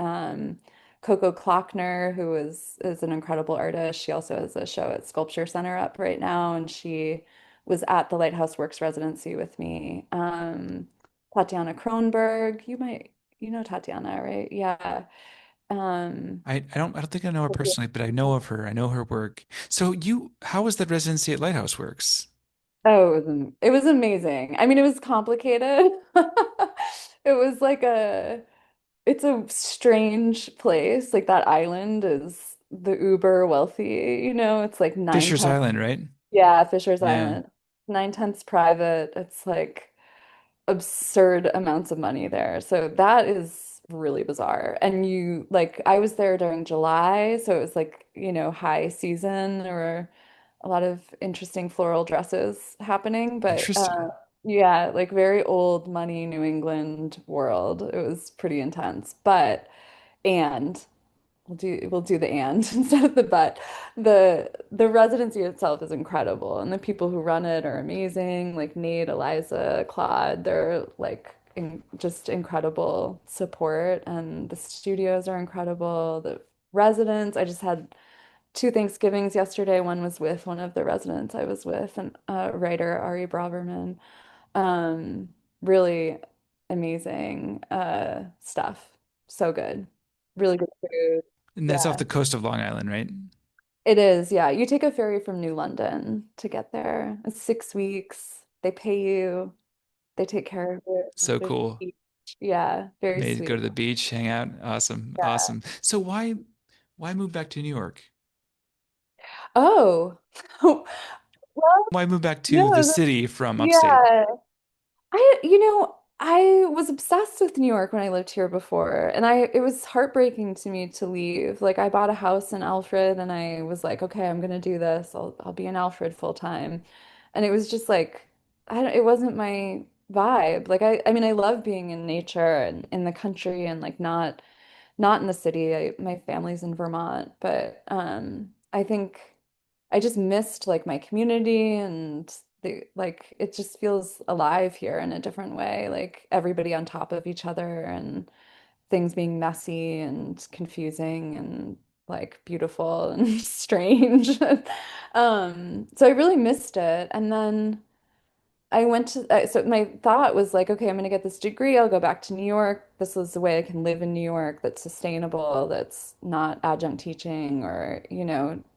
Coco Klockner, who is an incredible artist. She also has a show at Sculpture Center up right now, and she was at the Lighthouse Works residency with me. Tatiana Kronberg, you know Tatiana, right? Yeah. Um, I don't think I know her personally, but I know of her. I know her work. So how was that residency at Lighthouse Works? Oh, it was amazing. I mean, it was complicated. It was like it's a strange place. Like that island is the uber wealthy, it's like nine Fisher's tenths. Island, right? Yeah, Fisher's Yeah. Island. Nine tenths private. It's like absurd amounts of money there. So that is really bizarre. And I was there during July, so it was like, high season. There were a lot of interesting floral dresses happening, but Interesting. yeah, like very old money New England world. It was pretty intense. And we'll do the and instead of the but. The residency itself is incredible, and the people who run it are amazing. Like Nate, Eliza, Claude, they're like just incredible support, and the studios are incredible. The residents, I just had two Thanksgivings yesterday. One was with one of the residents I was with, and writer Ari Braverman. Um, Really amazing stuff. So good. Really good food. And that's off Yeah. the coast of Long Island, right? It is. Yeah. You take a ferry from New London to get there. It's 6 weeks. They pay you. They take care of you. So There's a cool. beach. Yeah. Very Made to go sweet. to the beach, hang out. Awesome. Yeah. Awesome. So why move back to New York? Oh. Well, Why move back to the no. city from upstate? Yeah. I was obsessed with New York when I lived here before, and it was heartbreaking to me to leave. Like I bought a house in Alfred and I was like, okay, I'm gonna do this. I'll be in Alfred full time. And it was just like it wasn't my vibe. Like I mean I love being in nature and in the country and like not in the city. My family's in Vermont, but I think I just missed like my community and it just feels alive here in a different way. Like everybody on top of each other and things being messy and confusing and like beautiful and strange. So I really missed it. And then so my thought was like, okay, I'm going to get this degree. I'll go back to New York. This is the way I can live in New York that's sustainable, that's not adjunct teaching or,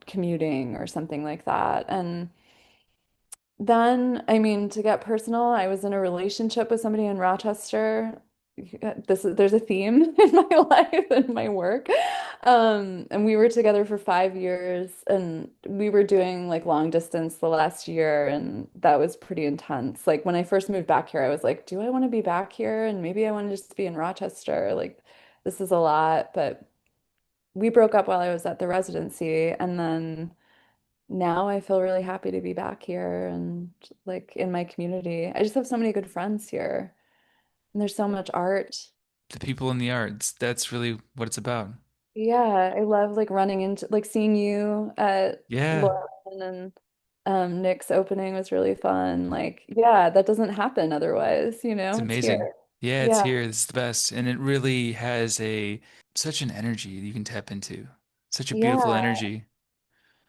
commuting or something like that. And then, I mean, to get personal, I was in a relationship with somebody in Rochester. There's a theme in my life and my work. And we were together for 5 years and we were doing like long distance the last year and that was pretty intense. Like when I first moved back here, I was like, do I want to be back here? And maybe I want to just be in Rochester. Like this is a lot, but we broke up while I was at the residency and then now I feel really happy to be back here and like in my community. I just have so many good friends here, and there's so much art. The people in the arts. That's really what it's about. Yeah, I love like running into like seeing you at Yeah, Lauren and Nick's opening was really fun. Like, yeah, that doesn't happen otherwise, it's it's amazing. here. Yeah, it's Yeah. here. It's the best. And it really has a such an energy you can tap into. Such a beautiful Yeah. energy.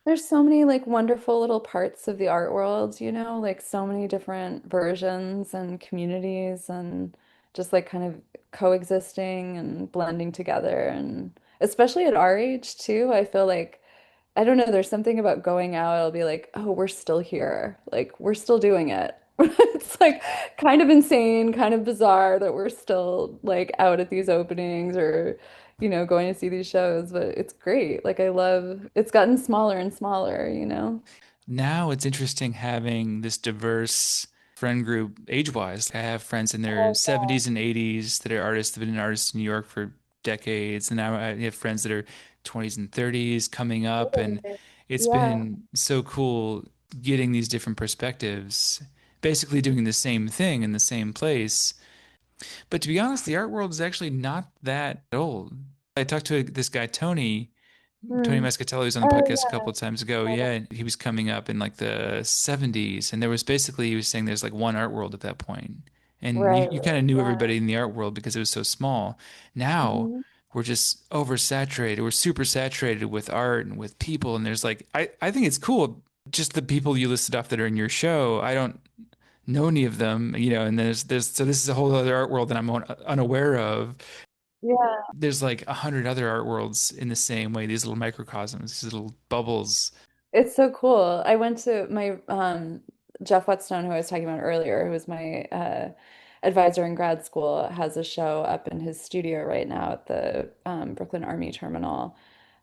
There's so many like wonderful little parts of the art world, like so many different versions and communities and just like kind of coexisting and blending together. And especially at our age too, I feel like, I don't know, there's something about going out, I'll be like, oh, we're still here. Like we're still doing it. It's like kind of insane, kind of bizarre that we're still like out at these openings or going to see these shows, but it's great. Like I love it's gotten smaller and smaller. Now it's interesting having this diverse friend group age-wise. I have friends in their Oh, 70s and 80s that are artists that have been artists in New York for decades. And now I have friends that are 20s and 30s coming up. And really? it's Yeah. been so cool getting these different perspectives, basically doing the same thing in the same place. But to be honest, the art world is actually not that old. I talked to this guy, Tony Hmm. Mascatelli was on the Oh, podcast a couple yeah. of times ago. Yeah. Yeah, and he was coming up in like the 70s, and there was basically he was saying there's like one art world at that point, and you Right. kind of knew Yeah. everybody in the art world because it was so small. Now Hmm. we're just oversaturated. We're super saturated with art and with people, and there's like I think it's cool. Just the people you listed off that are in your show, I don't know any of them, and there's so this is a whole other art world that I'm unaware of. Yeah. There's like 100 other art worlds in the same way, these little microcosms, these little bubbles. It's so cool. I went to my Jeff Whetstone, who I was talking about earlier, who was my advisor in grad school, has a show up in his studio right now at the Brooklyn Army Terminal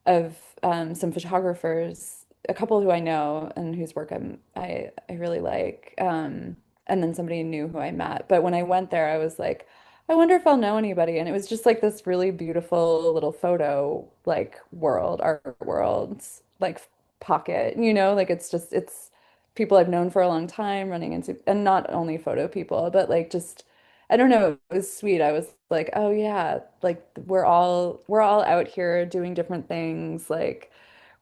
of some photographers, a couple who I know and whose work I really like, and then somebody new who I met. But when I went there, I was like, I wonder if I'll know anybody. And it was just like this really beautiful little photo like world, art world, like pocket, like it's people I've known for a long time running into, and not only photo people, but like just I don't know, it was sweet. I was like, oh yeah, like we're all out here doing different things. Like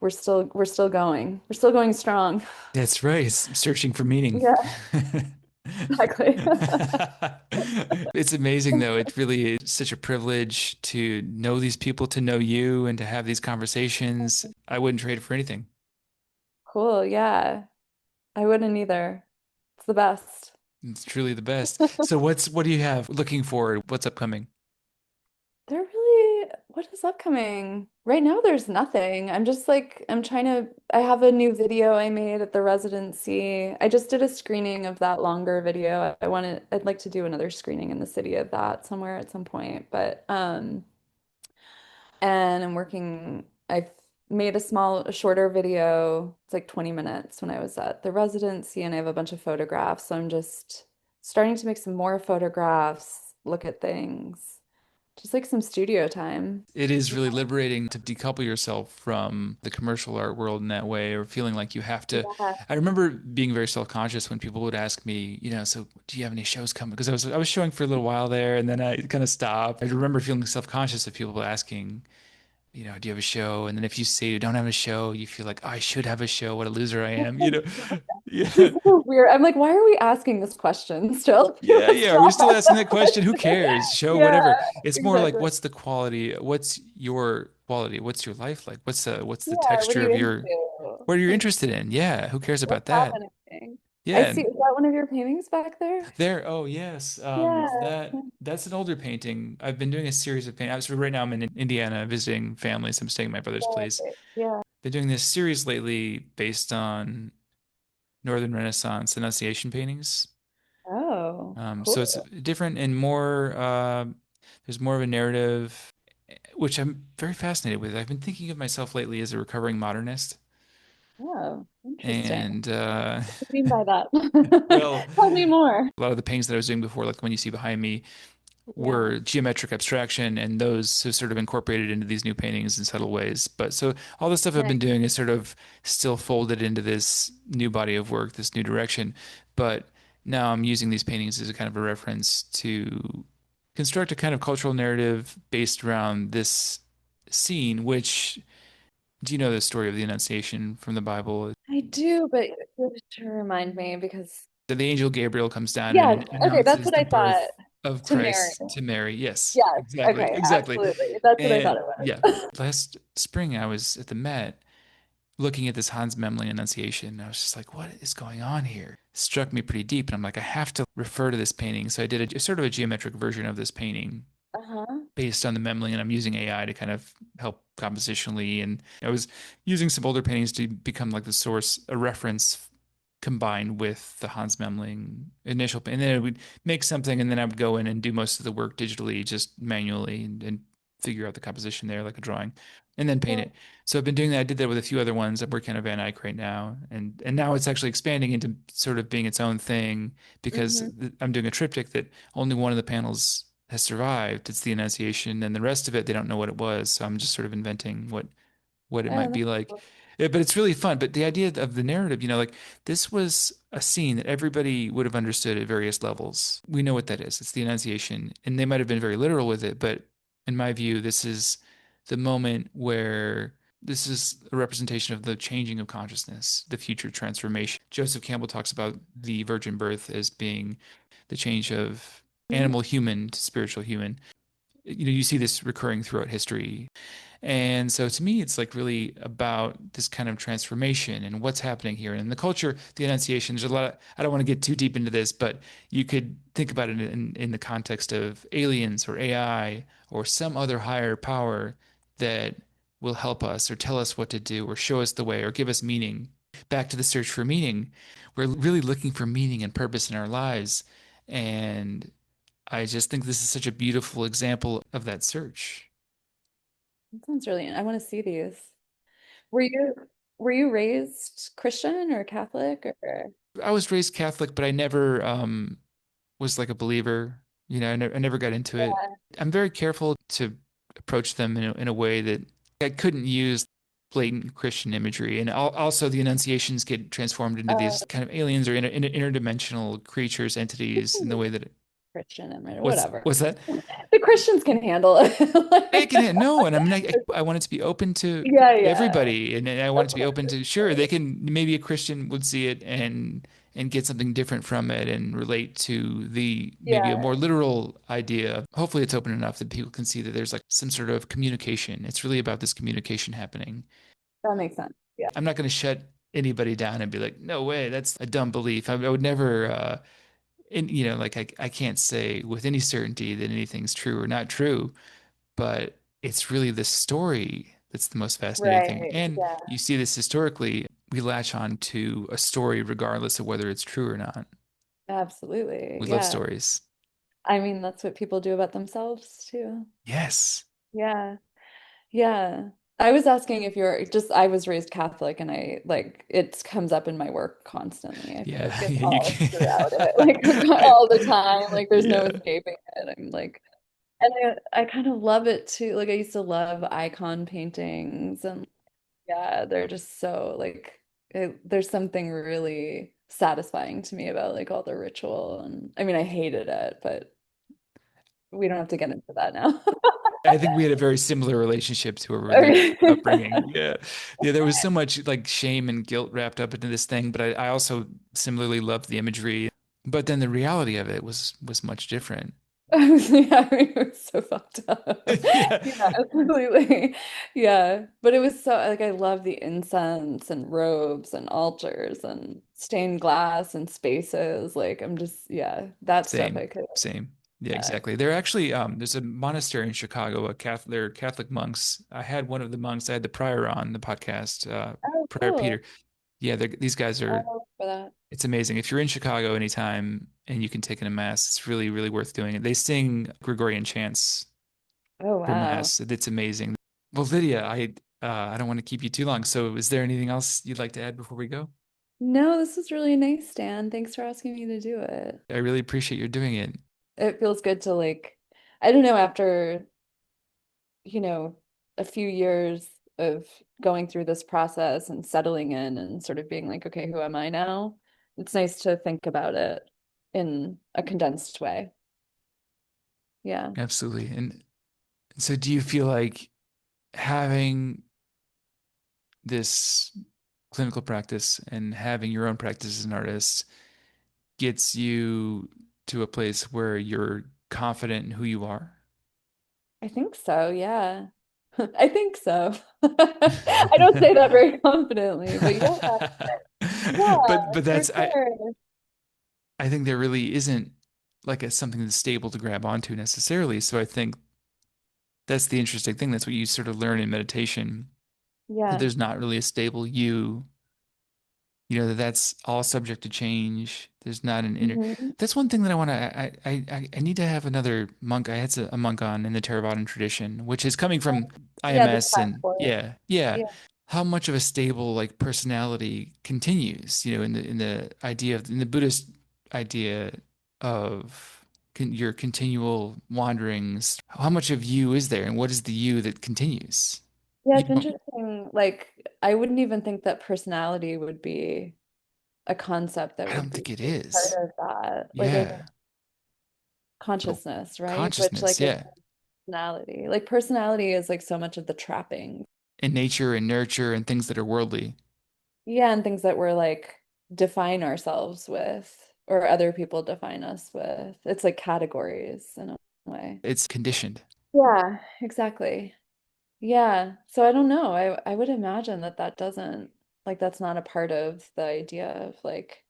we're still going. We're still going strong. That's right. It's searching for meaning. Yeah, exactly. It's amazing, though. It really is such a privilege to know these people, to know you, and to have these conversations. I wouldn't trade it for anything. Cool. Yeah. I wouldn't either. It's the best. It's truly the best. So, what do you have looking forward? What's upcoming? What is upcoming? Right now, there's nothing. I'm just like, I have a new video I made at the residency. I just did a screening of that longer video. I'd like to do another screening in the city of that somewhere at some point. And I've made a shorter video. It's like 20 minutes when I was at the residency, and I have a bunch of photographs. So I'm just starting to make some more photographs, look at things, just like some studio time. It is really liberating to decouple yourself from the commercial art world in that way, or feeling like you have to. Yeah. I remember being very self-conscious when people would ask me, so do you have any shows coming? Because I was showing for a little while there, and then I kind of stopped. I remember feeling self-conscious of people asking, do you have a show? And then if you say you don't have a show, you feel like, oh, I should have a show. What a loser I am. Yeah. It's so weird. I'm like, why are we asking this question still? Yeah, yeah. Are we still Stop. asking that question? Who cares? Show Yeah, whatever. It's more like, exactly. what's the quality? What's your quality? What's your life like? What's the Yeah, what are texture you of your into? what are you Like, interested in? Yeah, who cares what's about that? happening? I Yeah, see. Is that one of your paintings back there? there. Oh, yes. Yeah. That's an older painting. I've been doing a series of paintings. So right now I'm in Indiana visiting families. I'm staying at my brother's place. Right. Yeah. Been doing this series lately based on Northern Renaissance Annunciation paintings. Oh, So it's cool. different and more, there's more of a narrative, which I'm very fascinated with. I've been thinking of myself lately as a recovering modernist. Oh, interesting. And, What do you mean by well, that? Tell me more. a lot of the paintings that I was doing before, like the one you see behind me, Yeah. were geometric abstraction, and those have sort of incorporated into these new paintings in subtle ways. But so all the stuff I've Nice. been doing is sort of still folded into this new body of work, this new direction. But now I'm using these paintings as a kind of a reference to construct a kind of cultural narrative based around this scene, which do you know the story of the Annunciation from the Bible? I do, but you have to remind me because The angel Gabriel comes down yeah, and okay, that's announces what the I thought. birth of To Mary. Christ to Mary. Yes, Yes. exactly, Okay, exactly. absolutely. That's what I thought And it yeah, was. last spring I was at the Met looking at this Hans Memling Annunciation. And I was just like, what is going on here? It struck me pretty deep. And I'm like, I have to refer to this painting. So I did a sort of a geometric version of this painting Uh-huh. based on the Memling, and I'm using AI to kind of help compositionally. And I was using some older paintings to become like the source, a reference combined with the Hans Memling initial, and then it would make something, and then I would go in and do most of the work digitally, just manually, and figure out the composition there, like a drawing, and then paint Yeah. it. So I've been doing that. I did that with a few other ones. I'm working on a Van Eyck right now, and now it's actually expanding into sort of being its own thing because Hmm. I'm doing a triptych that only one of the panels has survived. It's the Annunciation, and the rest of it they don't know what it was. So I'm just sort of inventing what it Oh, might that's be like. cool. Yeah, but it's really fun. But the idea of the narrative, like this was a scene that everybody would have understood at various levels. We know what that is. It's the Annunciation, and they might have been very literal with it. But in my view, this is the moment where this is a representation of the changing of consciousness, the future transformation. Joseph Campbell talks about the virgin birth as being the change of Mhm. animal human to spiritual human. You see this recurring throughout history. And so to me, it's like really about this kind of transformation and what's happening here. And in the culture, the Annunciation, there's a lot of, I don't want to get too deep into this, but you could think about it in the context of aliens or AI or some other higher power that will help us or tell us what to do or show us the way or give us meaning. back to the search for meaning. We're really looking for meaning and purpose in our lives. And I just think this is such a beautiful example of that search. That sounds really, I want to see these. Were you were you raised Christian or Catholic or? I was raised Catholic, but I never was like a believer. I never got into it. Yeah. I'm very careful to approach them in a way that I couldn't use blatant Christian imagery. And also, the enunciations get transformed into these kind of aliens or interdimensional creatures, You entities in the can way that Christian and what's whatever. what's that? The Christians can handle They it. can no, and I mean, I want it to be open to Yeah, yeah. everybody, and I want Of it to be course. open to sure they can maybe a Christian would see it and get something different from it and relate to the maybe a Yeah, more literal idea. Hopefully, it's open enough that people can see that there's like some sort of communication. It's really about this communication happening. that makes sense. Yeah. I'm not going to shut anybody down and be like, no way, that's a dumb belief. I would never. And like I can't say with any certainty that anything's true or not true, but it's really the story that's the most fascinating thing. Right. And Yeah, you see this historically, we latch on to a story regardless of whether it's true or not. absolutely. We love Yeah. stories. I mean, that's what people do about themselves too. Yes. Yeah. Yeah. I was asking if you're just, I was raised Catholic and I like it comes up in my work constantly. I feel Yeah. like it's Yeah, you all can. throughout it, like I, all the time. Like there's no yeah. escaping it. I'm like, and I kind of love it too. Like I used to love icon paintings and yeah, they're just so like there's something really satisfying to me about like all the ritual and I mean I hated it, but we don't have to get into that now. I think we had a very similar relationship to our religious Okay. upbringing. Yeah. Yeah, there was so much like shame and guilt wrapped up into this thing, but I also similarly loved the imagery. But then the reality of it was much different. Yeah, I mean, it was so fucked up. Yeah. Yeah, absolutely. Yeah. But it was so like I love the incense and robes and altars and stained glass and spaces. Like I'm just yeah, that stuff Same, I could same. Yeah, yeah. exactly. They're actually there's a monastery in Chicago, a Catholic they're Catholic monks. I had one of the monks, I had the prior on the podcast, Oh, Prior cool. Peter. Yeah, these guys are I'll look for that. it's amazing. If you're in Chicago anytime and you can take in a mass, it's really, really worth doing it. They sing Gregorian chants Oh, for wow. mass. It's amazing. Well, Lydia, I don't want to keep you too long. So is there anything else you'd like to add before we go? No, this was really nice, Stan. Thanks for asking me to do it. I really appreciate your doing it. It feels good to like, I don't know, after, you know, a few years of going through this process and settling in and sort of being like, okay, who am I now? It's nice to think about it in a condensed way. Yeah. Absolutely. And so do you feel like having this clinical practice and having your own practice as an artist gets you to a place where you're confident in who you are? I think so. Yeah. I think so. I don't say that very confidently, but yeah, yeah, But for that's sure. I think there really isn't like something that's stable to grab onto necessarily. So I think that's the interesting thing. That's what you sort of learn in meditation, that Yeah. there's not really a stable you, that's all subject to change. There's not an inner. Hmm. That's one thing that I want to. I need to have another monk. I had a monk on in the Theravadan tradition, which is coming from Yeah, the IMS track and for it. yeah, yeah. Yeah. How much of a stable like personality continues, in the Buddhist idea of your continual wanderings. How much of you is there, and what is the you that continues? Yeah, You it's know, interesting. Like, I wouldn't even think that personality would be a concept that I would don't be think it part is. of that. Like, I think Yeah. Oh, consciousness, right? Which, consciousness, like, is yeah. personality. Like, personality is like so much of the trapping. And nature and nurture and things that are worldly. Yeah, and things that we're like define ourselves with, or other people define us with. It's like categories in a way. It's conditioned. Yeah, exactly. Yeah. So I don't know. I would imagine that that doesn't like that's not a part of the idea of like,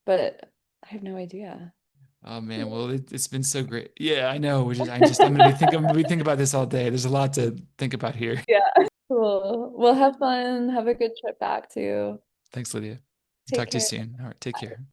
but I have no idea. Oh man, well it's been so great. Yeah, I know. I'm gonna be thinking about this all day. There's a lot to think about here. Yeah. Cool. Well, have fun. Have a good trip back too. Thanks, Lydia. Take Talk to you care. soon. All right, take care.